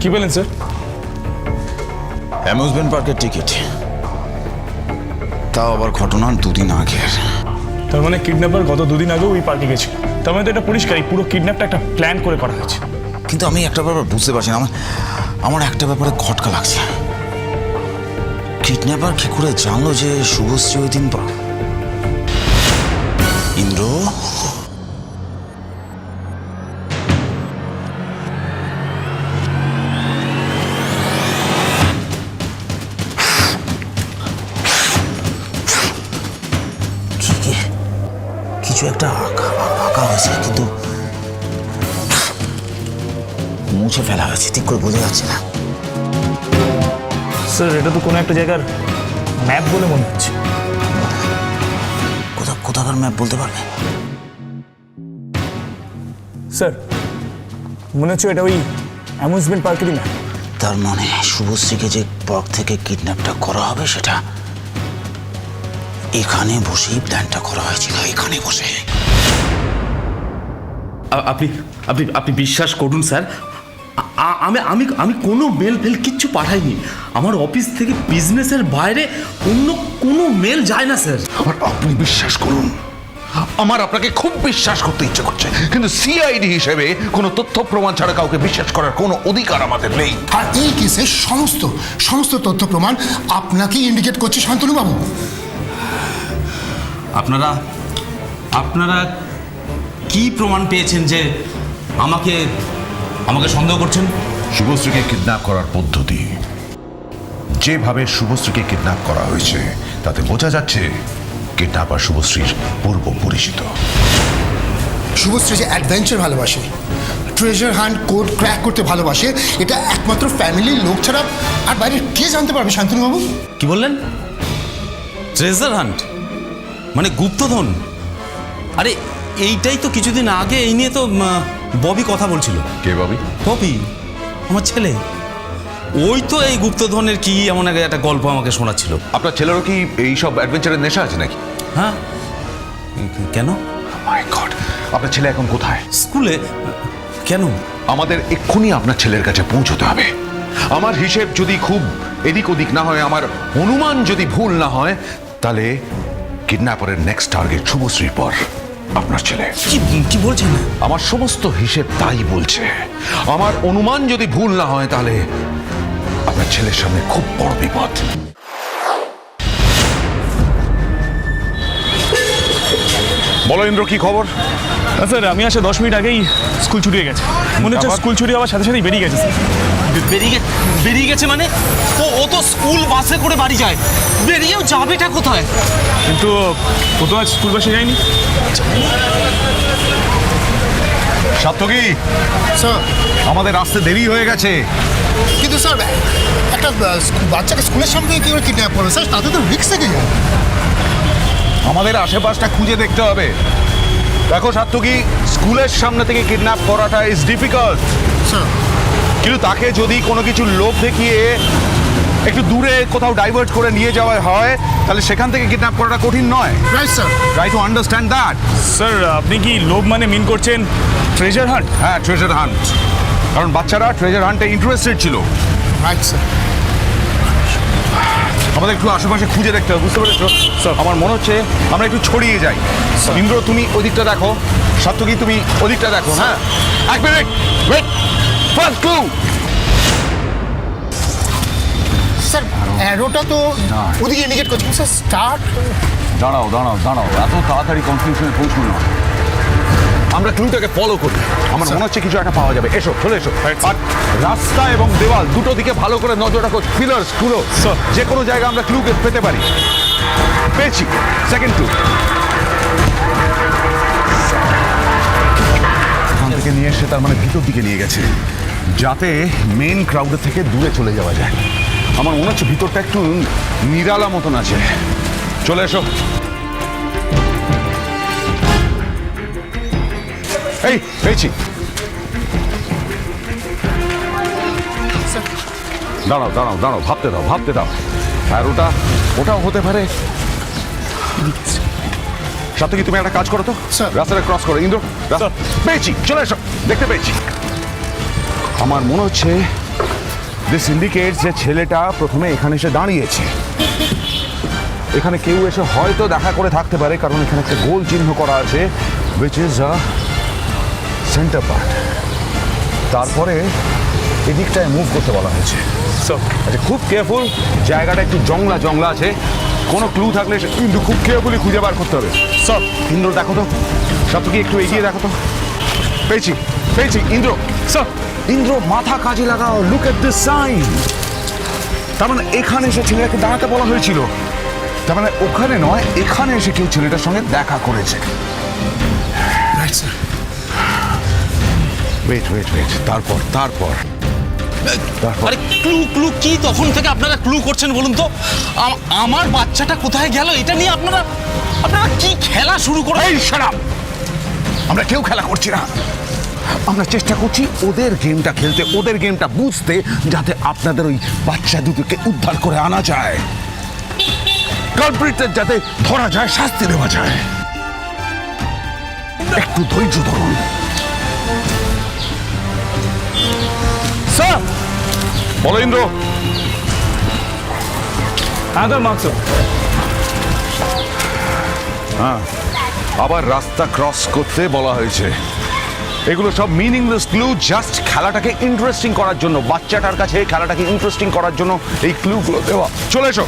কি বলেন স্যার? অ্যামিউজমেন্ট পার্কের টিকিট, তাও আবার ঘটনা 2 দিন আগের। তার মানে কিডন্যাপার গত 2 দিন আগেও ওই পার্কে গেছিল। তার মানে তো এটা পরিষ্কার, পুরো কিডন্যাপটা একটা প্ল্যান করে করা হয়েছে। কিন্তু আমি একটা ব্যাপার বুঝতে পারছি না, আমার একটা ব্যাপারে খটকা লাগছে। কিডন্যাপার কি করে জানলো যে শুভশ্রী ওই দিন ইন্দ্র? কিছু একটা আঁকা হয়েছে, কিন্তু মুছে ফেলা হয়েছে, ঠিক করে বোঝা যাচ্ছে না। স্যার, এটা তো কোনো একটা জায়গার ম্যাপ বলে মনে হচ্ছে। কোথাকার ম্যাপ বলতে পারবে? স্যার, মনে হচ্ছে এটা ওই অ্যামিউজমেন্ট পার্কেরই ম্যাপ। তার মানে শুভশ্রীকে যে পার্ক থেকে কিডন্যাপটা করা হবে, সেটা এখানে বসেই প্ল্যানটা করা হয়েছিল, এখানে বসে। আপনি আপনি আপনি বিশ্বাস করুন স্যার, আমি আমি আমি কোনো মেল ফেল কিচ্ছু পাঠাইনি। আমার অফিস থেকে বিজনেসের বাইরে অন্য কোনো মেল যায় না স্যার। আর আপনি বিশ্বাস করুন, আমার আপনাকে খুব বিশ্বাস করতে ইচ্ছে করছে, কিন্তু সিআইডি হিসেবে কোনো তথ্য প্রমাণ ছাড়া কাউকে বিশ্বাস করার কোনো অধিকার আমাদের নেই। আর এই কেসে সমস্ত তথ্য প্রমাণ আপনাকেই ইন্ডিকেট করছে শান্তনু বাবু। আপনারা আপনারা কি প্রমাণ পেয়েছেন যে আমাকে সন্দেহ করছেন? শুভশ্রীকে কিডন্যাপ করার পদ্ধতি, যেভাবে শুভশ্রীকে কিডন্যাপ করা হয়েছে, তাতে বোঝা যাচ্ছে কিডন্যাপার শুভশ্রীর পূর্ব পরিচিত। শুভশ্রী যে অ্যাডভেঞ্চার ভালোবাসে, ট্রেজার হান্ট কোড ক্র্যাক করতে ভালোবাসে, এটা একমাত্র ফ্যামিলির লোক ছাড়া আর বাইরে কে জানতে পারবে শান্তনু বাবু? কি বললেন? ট্রেজার হান্ট মানে গুপ্তধন? আরে এইটাই তো কিছুদিন আগে এই নিয়ে তো ববি কথা বলছিল। কে ববি? ববি, আমার ছেলে। ওই তো এই গুপ্তধনের কি এমন একটা গল্প আমাকে শোনাচ্ছিল। আপনার ছেলেরও কি এইসব অ্যাডভেঞ্চারের নেশা আছে নাকি? হ্যাঁ। কেন? মাই গড, আপনার ছেলে এখন কোথায়? স্কুলে। কেন? আমাদের এক্ষুনি আপনার ছেলের কাছে পৌঁছতে হবে। আমার হিসেব যদি খুব এদিক ওদিক না হয়, আমার অনুমান যদি ভুল না হয়, তাহলে কিডন্যাপারের নেক্সট টার্গেট শুভশ্রীর পর আপনার ছেলে। কি বলছেন? আমার সমস্ত হিসেব তাই বলছে। আমার অনুমান যদি ভুল না হয় তাহলে আপনার ছেলের সামনে খুব বড় বিপদ। বলো ইন্দ্র, কি খবর? স্যার আমি আসে 10 মিনিট আগেই স্কুল ছুটি হয়ে গেছে। মনে হচ্ছে আবার? স্কুল ছুটি হওয়ার সাথে সাথেই বেরিয়ে গেছে স্যার। বেরিয়ে গেছে মানে? ও তো স্কুল বাসে করে বাড়ি যায়, বেরিয়েও যাবেটা কোথায়? কিন্তু ও তো আজ স্কুল বাসে যায়নি। সাত্তকী, স্যার আমাদের আসতে দেরি হয়ে গেছে। কিন্তু স্যার একটা বাচ্চাকে স্কুলের সামনে থেকে কি করে কিডন্যাপ করবে স্যার? তাতে তো রিস্ক থেকে যায়। আমাদের আশেপাশটা খুঁজে দেখতে হবে। দেখো সাত্তকী, স্কুলের সামনে থেকে কিডন্যাপ করাটা ইজ ডিফিকাল্ট, স্যার কিন্তু তাকে যদি কোনো কিছু লোভ দেখিয়ে একটু দূরে কোথাও ডাইভার্ট করে নিয়ে যাওয়া হয় তাহলে সেখান থেকে কিডন্যাপ করাটা কঠিন নয়। Right sir. Try to understand that. Sir আপনি কি লোভ মানে মিন করছেন ট্রেজার হান্ট? হ্যাঁ, ট্রেজার হান্ট। কারণ বাচ্চারা ট্রেজার হান্টে ইন্টারেস্টেড ছিল। Right sir. আমাদের একটু আশেপাশে খুঁজে দেখতে হবে, বুঝতে পেরেছো? আমার মনে হচ্ছে আমরা একটু ছড়িয়ে যাই। ইন্দ্র তুমি ওদিকটা দেখো, সাত্তকী তুমি ওদিকটা দেখো। হ্যাঁ, এক minute wait. First clue. Sir অ্যারোটা তো ওদিকে ইন্ডিকেট করছে স্যার। স্টার্ট। দাঁড়াও দাঁড়াও দাঁড়াও, এত তাড়াতাড়ি কনফিউশনে পৌঁছুন না। আমরা ক্লুটাকে ফলো করি, আমার মনে হচ্ছে কিছু একটা পাওয়া যাবে। এসো, চলে এসো। আর রাস্তা এবং দেওয়াল দুটো দিকে ভালো করে নজর রাখো। পিলার্স গুলো, যে কোনো জায়গায় আমরা ক্লুকে পেতে পারি। পেয়েছি, সেকেন্ড ক্লু। এখান থেকে নিয়ে এসে তার মানে ভিতর দিকে নিয়ে গেছে, যাতে মেন ক্রাউডের থেকে দূরে চলে যাওয়া যায়। আমার মনে হচ্ছে ভিতরটা একটু নিরালা মতন আছে। চলে এসো। এই পেয়েছি। দাঁড়াও দাঁড়াও দাঁড়াও, ভাবতে দাও ভাবতে দাও। আর ওটাও হতে পারে। সাথে কি তুমি একটা কাজ করো তো, রাস্তাটা ক্রস করো। ইন্দ্র, পেয়েছি, চলে এসো। দেখতে পেয়েছি। আমার মনে হচ্ছে দিস ইন্ডিকেটস যে ছেলেটা প্রথমে এখানে এসে দাঁড়িয়েছে। এখানে কেউ এসে হয়তো দেখা করে থাকতে পারে, কারণ এখানে একটা গোল চিহ্ন করা আছে, which is a centre part. তারপরে এদিকটায় মুভ করতে বলা হয়েছে। আচ্ছা, খুব কেয়ারফুল। জায়গাটা একটু জংলা জংলা আছে, কোনো ক্লু থাকলে কিন্তু খুব কেয়ারফুলি খুঁজে বার করতে হবে। সব ইন্দ্র দেখো তো, সাত্তকী একটু এগিয়ে দেখো তো। পেয়েছি পেয়েছি। ইন্দ্র, সব ইন্দ্র মাথা কাজে লাগাও। Look at this sign. তার মানে এখানে এসে ছেলেটাকে দাঁড়াতে বলা হয়েছিল। তার মানে ওখানে নয়, এখানে এসে কেউ ছেলেটার সঙ্গে দেখা করেছে। Right sir. Wait wait wait, তারপর তারপর আরে ক্লু কি তখন থেকে আপনারা ক্লু করছেন বলুন তো? আমার বাচ্চাটা কোথায় গেল এটা নিয়ে আপনারা কি খেলা শুরু করে? এই শাট আপ! আমরা কেউ খেলা করছি না, আমরা চেষ্টা করছি ওদের গেমটা খেলতে, ওদের গেমটা বুঝতে, যাতে আপনাদের ওই বাচ্চা দুটোকে উদ্ধার করে আনা যায়, কালপ্রিটদের যাতে ধরা যায়, শাস্তি দেওয়া যায়। একটু ধৈর্য ধরুন। স্যার বলো ইন্দ্র। আদার মার্কস। হ্যাঁ, আবার রাস্তা ক্রস করতে বলা হয়েছে। এগুলো সব মিনিংলেস ক্লু, জাস্ট খেলাটাকে ইন্টারেস্টিং করার জন্য, বাচ্চাটার কাছে খেলাটাকে ইন্টারেস্টিং করার জন্য এই ক্লুগুলো দেওয়া। চলে এসো।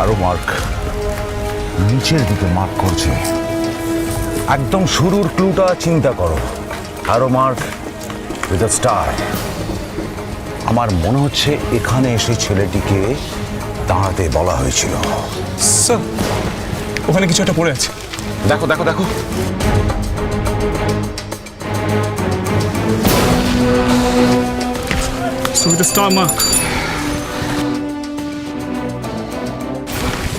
আরো মার্ক, নিচের দিকে মার্ক করছে। একদম শুরুর ক্লুটা চিন্তা করো। আরো মার্ক উইথ আ স্টার। আমার মনে হচ্ছে এখানে এসে ছেলেটিকে দাঁড়াতে বলা হয়েছিল। স্যার ওখানে কিছু একটা পড়ে আছে। দেখো দেখো দেখো। So with a star mark.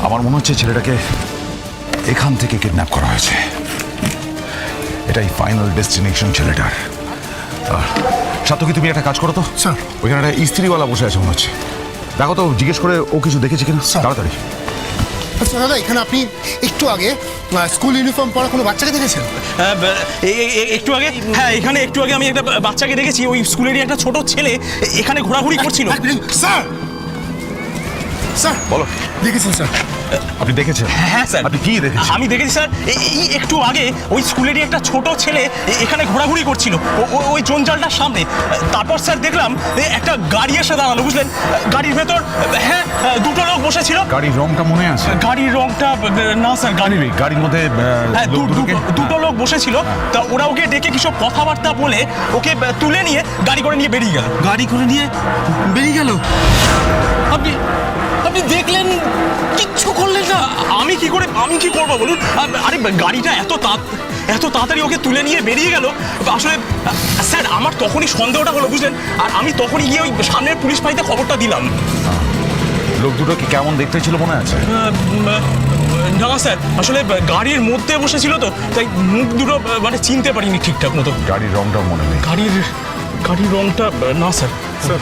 আমার মনে হচ্ছে ছেলেটাকে এখান থেকে কিডন্যাপ করা হয়েছে। এটাই ফাইনাল ডেস্টিনেশন ছেলেটার। সাত্তকী, তুমি একটা কাজ করো তো। স্যার ওইখানে একটা ইস্ত্রিওয়ালা বসে আছে মনে হচ্ছে, দেখো তো জিজ্ঞেস করে ও কিছু দেখেছে কিনা। তাড়াতাড়ি। আচ্ছা দাদা, এখানে আপনি একটু আগে স্কুল ইউনিফর্ম পরা কোনো বাচ্চাকে দেখেছেন? একটু আগে, হ্যাঁ এখানে একটু আগে আমি একটা বাচ্চাকে দেখেছি, ওই স্কুলেরই একটা ছোট ছেলে এখানে ঘোরাঘুরি করছিল। স্যার, স্যার বলো। দেখেছেন স্যার? আপনি দেখেছেন? হ্যাঁ স্যার, আপনি কি দেখেছেন? আমি দেখেছি স্যার, এই একটু আগে ওই স্কুলেরই একটা ছোট ছেলে এখানে ঘোরাঘুরি করছিল ওই জঞ্জালটার সামনে। তারপর স্যার দেখলাম একটা গাড়ি এসে দাঁড়ালো, বুঝলেন? গাড়ির ভেতর, হ্যাঁ, দুটো লোক বসেছিল। গাড়ির রংটা মনে আছে? গাড়ির রংটা না স্যার, গাড়ির মধ্যে হ্যাঁ দুটো লোক বসেছিল। তা ওরা ওকে ডেকে কিছু কথাবার্তা বলে ওকে তুলে নিয়ে গাড়ি করে নিয়ে বেরিয়ে গেল। গাড়ি করে নিয়ে বেরিয়ে গেল? আপনি আপনি দেখলেন, কিচ্ছু করলেন না? আমি কি করবো বলুন? আরে গাড়িটা এত তাড়াতাড়ি ওকে তুলে নিয়ে বেরিয়ে গেল। আসলে স্যার আমার তখনই সন্দেহটা হলো, বুঝলেন? আর আমি তখনই গিয়ে ওই সামনের পুলিশ বাড়িতে খবরটা দিলাম। লোক দুটো কি কেমন দেখতে ছিল মনে আছে? না স্যার, আসলে গাড়ির মধ্যে বসেছিল তো, তাই মুখ দুটো মানে চিনতে পারিনি ঠিকঠাক মতো। গাড়ির রংটা মনে নেই? গাড়ির রংটা না স্যার। স্যার,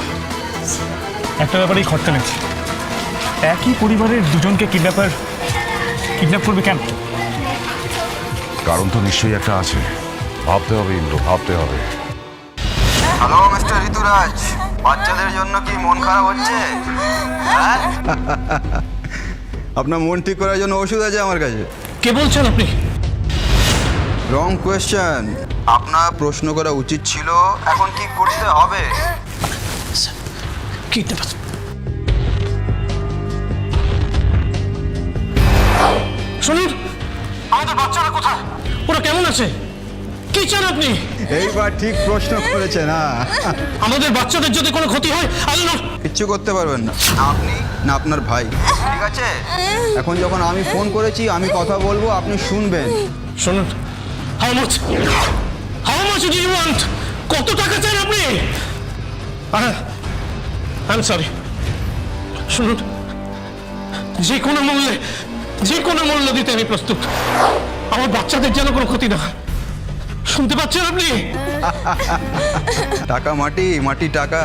একটা ব্যাপারেই খটকা নেই। একই পরিবারের দুজনকে কিডন্যাপ করবে কেন? কারণ তো নিশ্চয়ই একটা আছে। ভাবতে হবে ইন্দ্র, ভাবতে হবে। হ্যালো মিস্টার ঋতুরাজ, বাচ্চাদের জন্য কি মন খারাপ হচ্ছে? হ্যাঁ? আপনার মন ঠিক করার জন্য ওষুধ আছে আমার কাছে। কে বলছেন আপনি? রং কোয়েশ্চেন। আপনার প্রশ্ন করা উচিত ছিল এখন কি করতে হবে। শুনুন, আমাদের বাচ্চারা কোথায়? ওরা কেমন আছে? কি চান আপনি? এইবার ঠিক প্রশ্ন করেছে না। আমাদের বাচ্চাদের যদি কোনো ক্ষতি হয়, কিচ্ছু করতে পারবেন না, না আপনি না আপনার ভাই। ঠিক আছে, এখন যখন আমি ফোন করেছি আমি কথা বলবো, আপনি শুনবেন। শুনুন, how much do you want? কত টাকা চান আপনি? I am sorry. শুনুন, যে কোনো মূল্য দিতে আমি প্রস্তুত। আমার বাচ্চাদের যেন কোনো ক্ষতি না হয়। শুনতে পাচ্ছেন আপনি? টাকা মাটি, মাটি টাকা,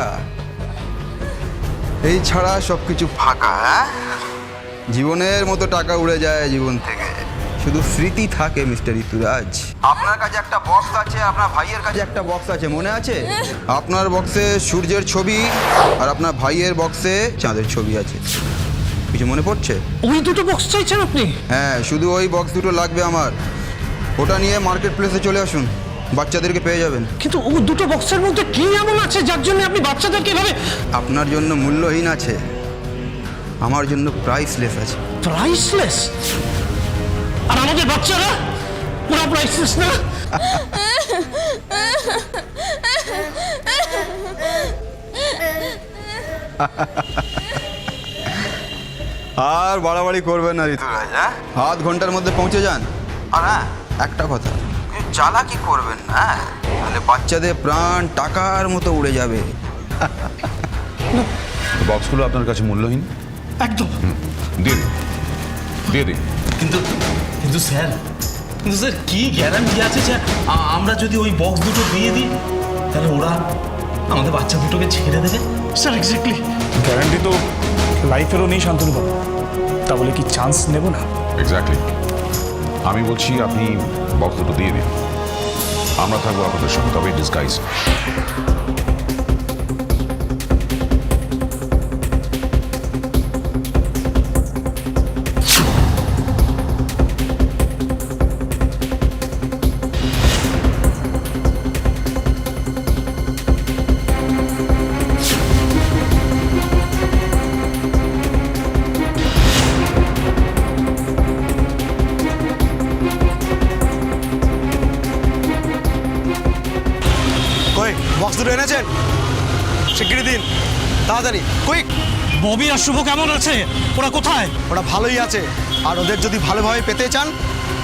এই ছাড়া সবকিছু ফাঁকা। জীবনের মতো টাকা উড়ে যায় জীবন থেকে, শুধু স্মৃতি থাকে মিস্টার ঋতুরাজ। আপনার কাছে একটা বক্স আছে, আপনার ভাইয়ের কাছে একটা বক্স আছে, মনে আছে? আপনার বক্সে সূর্যের ছবি আর আপনার ভাইয়ের বক্সে চাঁদের ছবি আছে। কিছু মনে পড়ছে? ওই দুটো বক্স চাইছেন আপনি? হ্যাঁ, শুধু ওই বক্স দুটো লাগবে আমার। ওটা নিয়ে মার্কেট প্লেসে চলে আসুন, বাচ্চাদেরকে পেয়ে যাবেন। কিন্তু ও দুটো বক্সের মধ্যে কি এমন আছে যার জন্য আপনি বাচ্চাদেরকে এভাবে? আপনার জন্য মূল্যহীন আছে, আমার জন্য প্রাইসলেস আছে। প্রাইসলেস? আর আমাদের বাচ্চারা পুরো প্রাইসলেস না? আর বাড়াবাড়ি করবেন না ঋতুরাজ, হ্যাঁ? আধ ঘন্টার মধ্যে পৌঁছে যান। আর হ্যাঁ, একটা কথা, চালাকি করবেন না, তাহলে বাচ্চাদের প্রাণ টাকার মতো উড়ে যাবে। বক্সগুলো আপনার কাছে মূল্যহীন? একদম। দিয়ে দিন। কিন্তু স্যার কি গ্যারান্টি আছে যে আমরা যদি ওই বক্স দুটো দিয়ে দিই তাহলে ওরা আমাদের বাচ্চা দুটোকে ছেড়ে দেবে? Sir exactly. গ্যারান্টি তো লাইফেরও নেই শান্তনুবাবু, তা বলে কি চান্স নেব না? এক্স্যাক্টলি। আমি বলছি আপনি বক্স দুটো দিয়ে দিন, আমরা থাকবো আপনাদের সঙ্গে, তবে ডিসগাইজ। বক্স দুটো এনেছেন? শিগগিরই দিন, তাড়াতাড়ি, কুইক। ববি আর শুভ কেমন আছে? ওরা কোথায়? ওরা ভালোই আছে, আর ওদের যদি ভালোভাবে পেতে চান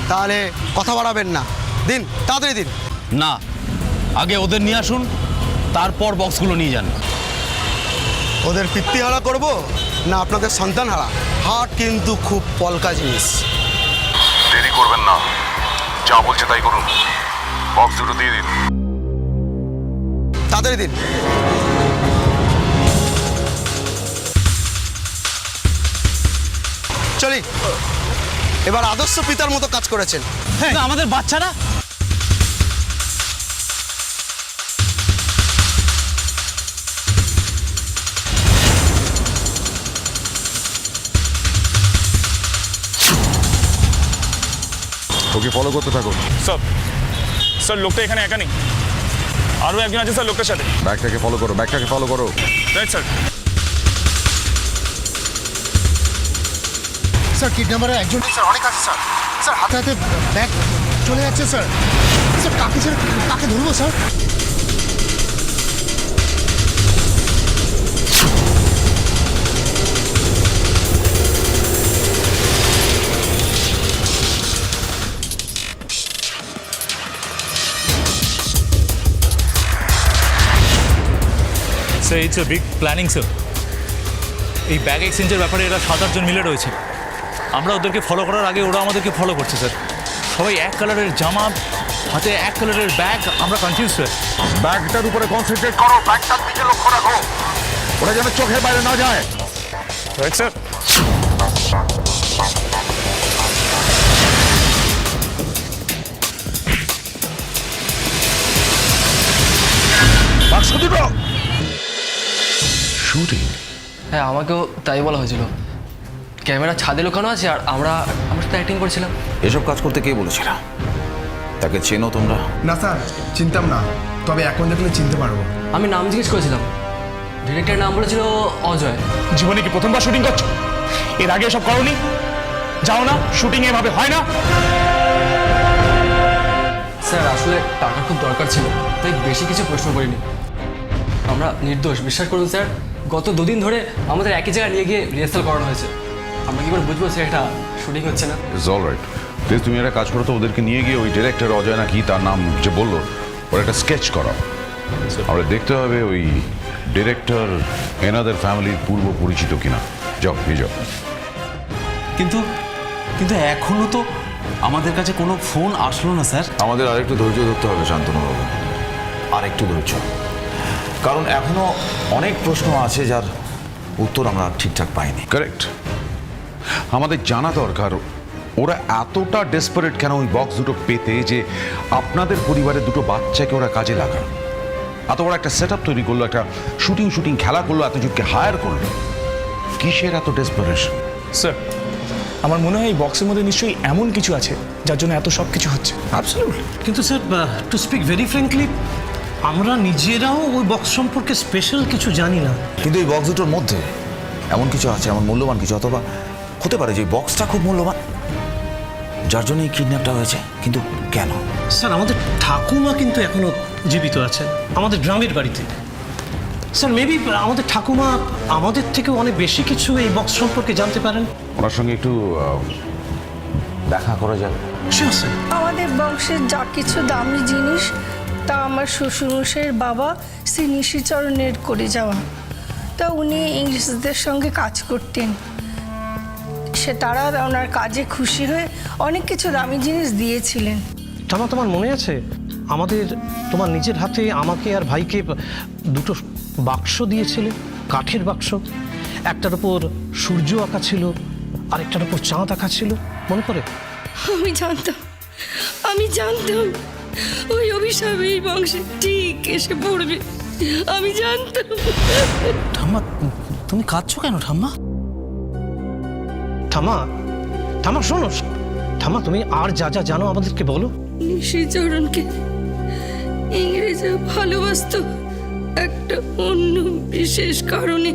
তাহলে কথা বাড়াবেন না, দিন, তাড়াতাড়ি দিন। না, আগে ওদের নিয়ে আসুন, তারপর বক্সগুলো নিয়ে যান। ওদের পিতৃহারা করব না আপনাদের সন্তান হারা? হাট কিন্তু খুব পলকা জিনিস। দেরি করবেন না, যা বলছে তাই করুন, বক্স দুটো দিয়ে দিন। তাড়াতাড়ি দিন। চলি। এবার আদর্শ পিতার মতো কাজ করেছেন। হ্যাঁ আমাদের বাচ্চারা ওকে ফলো করতে থাকো। স্যার স্যার লোকটা এখানে একা নেই, আরও একজন আছে স্যার লোকটার সাথে। ব্যাগটাকে ফলো করো, ব্যাগটাকে ফলো করো। Right sir. স্যার কিডন্যাপারের একজন স্যার অনেক আছে স্যার। স্যার হাতে হাতে ব্যাগ চলে যাচ্ছে স্যার। স্যার কাকে স্যার কাকে ধরবো sir? Sir it's a big planning sir. এই ব্যাগ এক্সচেঞ্জের ব্যাপারে এরা 7-8 জন মিলে রয়েছে। আমরা ওদেরকে ফলো করার আগে ওরা আমাদেরকে ফলো করছে স্যার। সবাই এক কালারের জামা, হাতে এক কালারের ব্যাগ, আমরা কনফিউজ স্যার। ব্যাগটার উপরে কনসেন্ট্রেট করো, ব্যাগটার দিকে লক্ষ্য রাখো, ওরা যেন চোখের বাইরে না যায়। Right sir. বাক্স দুটো শুটিং? হ্যাঁ আমাকেও তাই বলা হয়েছিল। ক্যামেরা ছাদে লুকানো আছে আর আমরা সাথে অ্যাক্টিং করছিলাম। এসব কাজ করতে কে বলেছিল? তাকে চেনো তোমরা? না স্যার, চিনতাম না, তবে এখন দেখলে চিনতে পারবো। আমি নাম জিজ্ঞেস করেছিলাম, ডিরেক্টরের নাম বলেছিল অজয়। জীবনে কি প্রথমবার শুটিং করছো? এর আগে এসব করোনি? যাও না, শুটিং এভাবে হয় না। স্যার আসলে টাকা খুব দরকার ছিল, তাই বেশি কিছু প্রশ্ন করিনি। আমরা নির্দোষ, বিশ্বাস করুন স্যার। গত 2 দিন ধরে আমাদের একই জায়গায় নিয়ে গিয়ে রিহার্সাল করানো হয়েছে। আমরা কি করে বুঝবো স্যার এটা শুটিং হচ্ছে না? It's all right. প্লিজ তুমি একটা কাজ করো তো, ওদেরকে নিয়ে গিয়ে ওই ডিরেক্টর অজয় না কি তার নাম যে বললো, ওর একটা স্কেচ করা। আমরা দেখতে হবে ওই ডিরেক্টর এনাদের ফ্যামিলির পূর্ব পরিচিত কিনা। যাও নিয়ে যাও। কিন্তু কিন্তু এখনো তো আমাদের কাছে কোনো ফোন আসলো না স্যার। আমাদের আরেকটু ধৈর্য ধরতে হবে শান্তনুবাবু, আর একটু ধৈর্য, কারণ এখনো অনেক প্রশ্ন আছে যার উত্তর আমরা ঠিকঠাক পাইনি। কারেক্ট। আমাদের জানা দরকার ওরা এতটা ডেসপারেট কেন ওই বক্স দুটো পেতে যে আপনাদের পরিবারের দুটো বাচ্চাকে ওরা কাজে লাগালো। এত বড় একটা সেট আপ তৈরি করলো, একটা শুটিং খেলা করলো, এতজনকে হায়ার করলো। কিসের এত ডেসপারেশন? স্যার আমার মনে হয় এই বক্সের মধ্যে নিশ্চয়ই এমন কিছু আছে যার জন্য এত সব কিছু হচ্ছে। অ্যাবসলিউটলি। কিন্তু sir to speak very frankly, আমরা নিজেরাও ওই বক্স সম্পর্কে স্পেশাল কিছু জানি না। কিন্তু এই বক্স দুটোর মধ্যে এমন কিছু আছে, এমন মূল্যবান কিছু, অথবা হতে পারে যে বক্সটা খুব মূল্যবান, যার জন্য এই কিডন্যাপটা হয়েছে। কিন্তু কেন? স্যার আমাদের ঠাকুমা কিন্তু এখনো জীবিত আছেন আমাদের গ্রামের বাড়িতে। স্যার মেবি আমাদের ঠাকুমা আমাদের থেকে অনেক বেশি কিছু এই বক্স সম্পর্কে জানতে পারেন। ওনার সঙ্গে একটু দেখা করা যাবে? Sure sir. আমাদের বংশের যা কিছু দামি জিনিস তা আমার শ্বশুরমশাইয়ের বাবা শ্রী নিশিচরণের করে যাওয়া। তা উনি ইংরেজদের সঙ্গে কাজ করতেন, সে তারা ওনার কাজে খুশি হয়ে অনেক কিছু দামি জিনিস দিয়েছিলেন। তোমার মনে আছে আমাদের তোমার নিজের হাতে আমাকে আর ভাইকে দুটো বাক্স দিয়েছিলে, কাঠের বাক্স। একটার উপর সূর্য আঁকা ছিল আর একটার উপর চাঁদ আঁকা ছিল, মনে পড়ে? আমি জানতাম ওই অভিশাপ এই বংশে ঠিক এসে পড়বে। আমি জানতাম। ঠাম্মা তুমি কাঁদছো কেন ঠাম্মা? ঠাম্মা শোনো ঠাম্মা, তুমি আর যা যা জানো আমাদেরকে বলো। নিশিচরণকে ইংরেজরা ভালোবাসত একটা অন্য বিশেষ কারণে।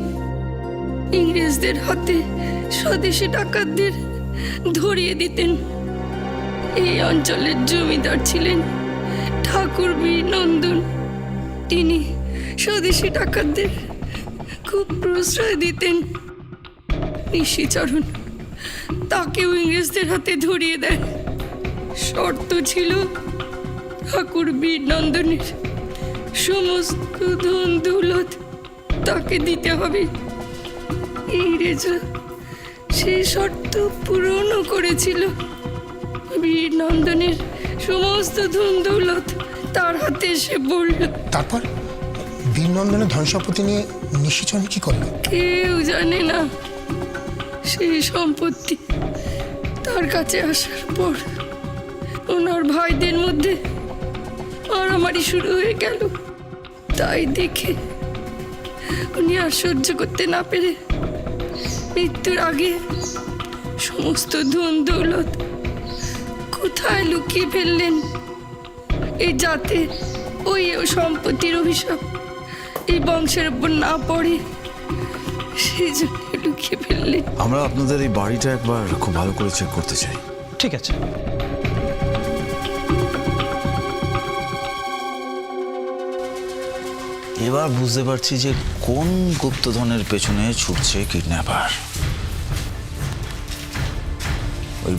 ইংরেজদের হাতে স্বদেশি ডাকাতদের ধরিয়ে দিতেন। এই অঞ্চলের জমিদার ছিলেন ঠাকুরবীর নন্দন। তিনি স্বদেশি ডাকাতদের খুব প্রশ্রয় দিতেন। নিশিচরণ তাকেও ইংরেজদের হাতে ধরিয়ে দেয়। শর্ত ছিল ঠাকুরবীর নন্দনের সমস্ত ধন দৌলত তাকে দিতে হবে। ইংরেজরা সেই শর্ত পূরণও করেছিল। বীর নন্দনের সমস্ত ধন দৌলত তার হাতে এসে পড়ল। তারপর বীর নন্দনের ধন সম্পত্তি নিয়ে নিশিচরণ কি করলো? কেউ জানে না। সেই সম্পত্তি তার কাছে আসার পর ওনার ভাইদের মধ্যে মারামারি শুরু হয়ে গেল। তাই দেখে উনি আর সহ্য করতে না পেরে মৃত্যুর আগে সমস্ত ধন দৌলত কোথায় লুকিয়ে ফেললেন, এই যাতে ওই সম্পত্তির অভিশাপ এই বংশের উপর না পড়ে, সেই জন্য লুকিয়ে ফেললেন। আমরা আপনাদের এই বাড়িটা একবার খুব ভালো করে চেক করতে চাই। ঠিক আছে। এবার বুঝতে পারছি যে কোন গুপ্তধনের পেছনে ছুটছে কিডন্যাপার। ওই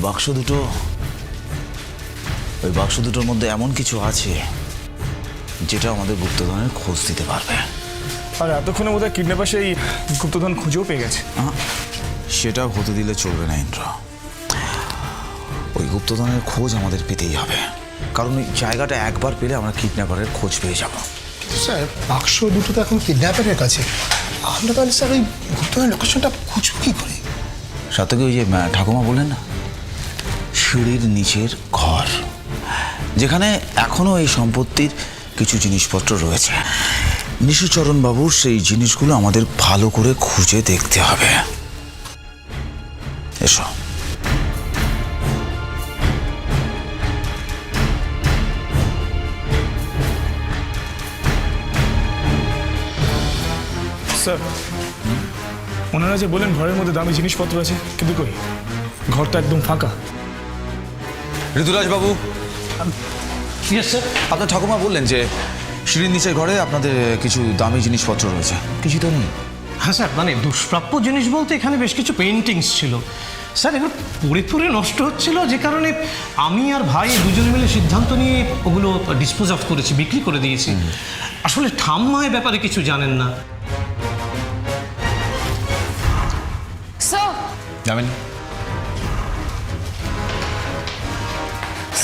বাক্স দুটোর মধ্যে এমন কিছু আছে যেটা আমাদের গুপ্তধনের খোঁজ দিতে পারবে। আর এতক্ষণে বোধহয় কিডন্যাপার সেই গুপ্তধন খুঁজেও পেয়ে গেছে। সেটা হতে দিলে চলবে না ইন্দ্র। ওই গুপ্তধনের খোঁজ আমাদের পেতেই হবে, কারণ ওই জায়গাটা একবার পেলে আমরা কিডন্যাপারের খোঁজ পেয়ে যাব। স্যার বাক্স দুটো তো এখন কিডন্যাপারের কাছে, আমরা তাহলে স্যার ওই গুপ্তধনের লোকেশনটা খুঁজব কী করে? সাথে ওই যে ঠাকুমা বললেন না, সিঁড়ির নিচের ঘর, যেখানে এখনো এই সম্পত্তির কিছু জিনিসপত্র রয়েছে। নিশুচরণ বাবুর সেই জিনিসগুলো আমাদের ভালো করে খুঁজে দেখতে হবে। এসো। স্যার, ওনারা যে বলেন ঘরের মধ্যে দামি জিনিসপত্র আছে, কিন্তু কই, ঘরটা একদম ফাঁকা। ঋতুরাজ বাবু, আপনার ঠাকুমা বললেন যে সিঁড়ির নিচের ঘরে আপনাদের কিছু দামি জিনিসপত্র রয়েছে, কিছু তো নেই। হ্যাঁ স্যার, মানে দুষ্প্রাপ্য জিনিস বলতে এখানে বেশ কিছু পেন্টিংস ছিল স্যার, এগুলো পুড়ে পুড়ে নষ্ট হচ্ছিল, যে কারণে আমি আর ভাই দুজনে মিলে সিদ্ধান্ত নিয়ে ওগুলো ডিসপোজ অফ করেছি, বিক্রি করে দিয়েছি। আসলে ঠাম্মা এ ব্যাপারে কিছু জানেন না। যাবেন?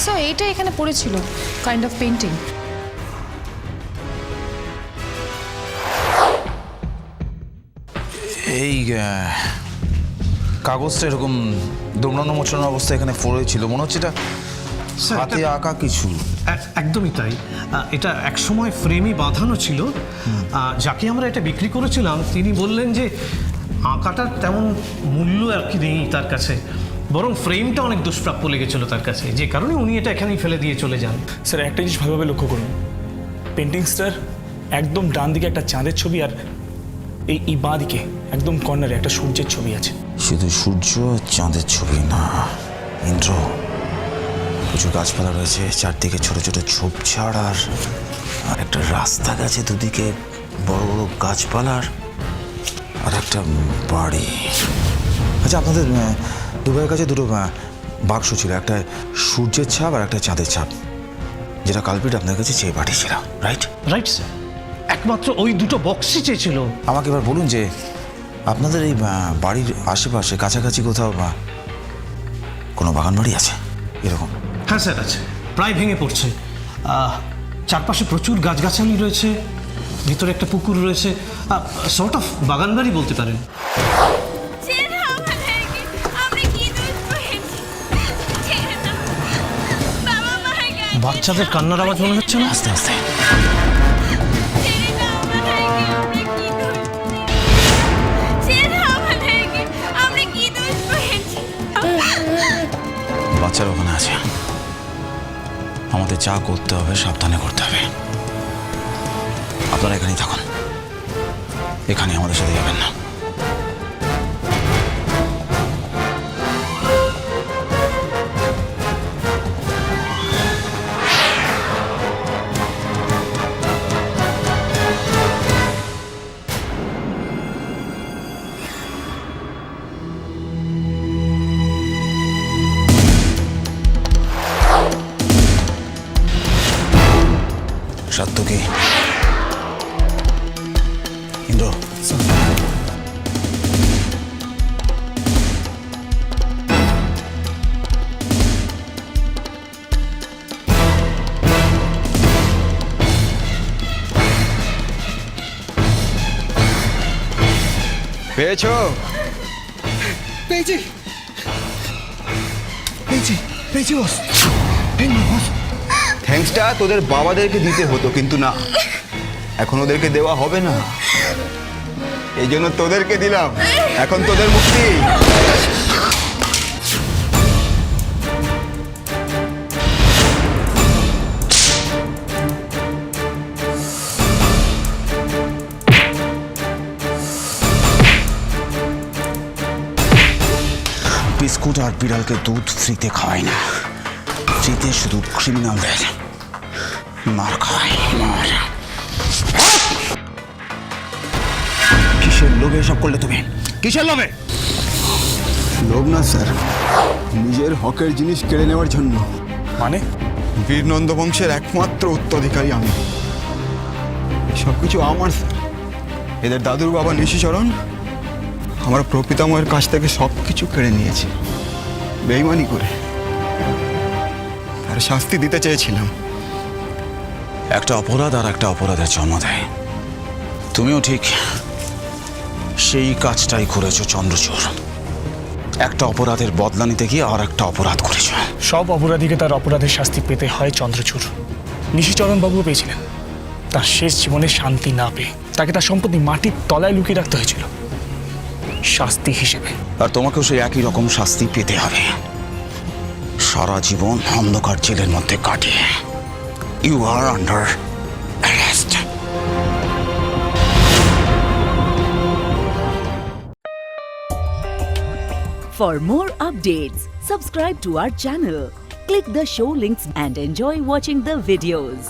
সো এইটা এখানে পড়েছিল, কাইন্ড অফ পেন্টিং। এই কাগজটা এরকম দোমড়ানো মোচড়ানো অবস্থায় এখানে পড়েছিল, মনে হচ্ছে এটা হাতে আঁকা কিছু। একদমই তাই। এটা একসময় ফ্রেমে বাঁধানো ছিল। যাকে আমরা এটা বিক্রি করেছিলাম তিনি বললেন যে আঁকাটার তেমন মূল্য আর কি নেই তার কাছে, বরং ফ্রেমটা অনেক দুষ্প্রাপ্য লেগেছিল তার কাছে, যে কারণে উনি এটা এখানেই ফেলে দিয়ে চলে যান। স্যার, একটা জিনিস ভালোভাবে লক্ষ্য করুন, পেন্টিংসটার একদম ডান দিকে একটা চাঁদের ছবি, আর এই বাঁ দিকে একদম কর্নারে একটা সূর্যের ছবি আছে। শুধু সূর্য চাঁদের ছবি না ইন্দ্র, প্রচুর গাছপালা রয়েছে চারদিকে, ছোট ছোট ঝোপঝাড়, আর একটা রাস্তা গেছে দুদিকে বড় বড় গাছপালার, আর একটা বাড়ি। আচ্ছা, আপনাদের দুবাইয়ের কাছে দুটো বাক্স ছিল, একটা সূর্যের ছাপ আর একটা চাঁদের ছাপ, যেটা কালপিট আপনার কাছে চেয়ে পাঠিয়েছিল, রাইট? রাইট স্যার, একমাত্র ওই দুটো বক্সই চেয়েছিল। আমাকে এবার বলুন যে আপনাদের এই বাড়ির আশেপাশে কাছাকাছি কোথাও কোনো বাগান বাড়ি আছে এরকম? হ্যাঁ স্যার আছে, প্রায় ভেঙে পড়ছে। চারপাশে প্রচুর গাছগাছালি রয়েছে, ভিতরে একটা পুকুর রয়েছে, সর্ট অফ বাগান বাড়ি বলতে পারেন। বাচ্চাদের কান্নার আওয়াজ মনে হচ্ছে না? আস্তে আস্তে। বাচ্চারা ওখানে আছে, আমাদের যা করতে হবে সাবধানে করতে হবে। আপনারা এখানেই থাকুন, এখানে আমাদের সাথে যাবেন না। সাত্তকী, ইন্দ্র, পেয়েছো? পেয়েছি। পেয়েছি বস। এই নাও বস। থ্যাঙ্কসটা তোদের বাবাদেরকে দিতে হতো, কিন্তু না, এখন ওদেরকে দেওয়া হবে না। এই জন্য তোদেরকে দিলাম, এখন তোদের মুক্তি। বিস্কুট আর বিড়ালকে দুধ ফ্রিতে খাওয়াই না, ফ্রিতে শুধু ক্রিমিনালদের মার খায়, মার। কিসের লোভে এসব করলে তুমি? কিসের লোভে? লোভ না স্যার, নিজের হকের জিনিস কেড়ে নেওয়ার জন্য। মানে? বীরনন্দ বংশের একমাত্র উত্তরাধিকারী আমি, সব কিছু আমার স্যার। এদের দাদুর বাবা নিশিচরণ আমার প্রপিতামহের কাছ থেকে সব কিছু কেড়ে নিয়েছে বেইমানি করে। তার শাস্তি দিতে চেয়েছিলাম। একটা অপরাধ আর একটা অপরাধের জন্ম দেয়। তুমিও ঠিক সেই কাজটাই করেছো চন্দ্রচূড়। একটা অপরাধের বদলা নিতে গিয়ে আর একটা অপরাধ করেছো। সব অপরাধীকে তার অপরাধের শাস্তি পেতে হয় চন্দ্রচূড়। নিশিচরণ বাবুও পেয়েছিলেন। তার শেষ জীবনে শান্তি না পেয়ে তাকে তার সম্পত্তি মাটির তলায় লুকিয়ে রাখতে হয়েছিল শাস্তি হিসেবে। আর তোমাকেও সেই একই রকম শাস্তি পেতে হবে, সারা জীবন অন্ধকার জেলের মধ্যে কাটিয়ে। You are under arrest. For more updates, subscribe to our channel, click the show links and enjoy watching the videos.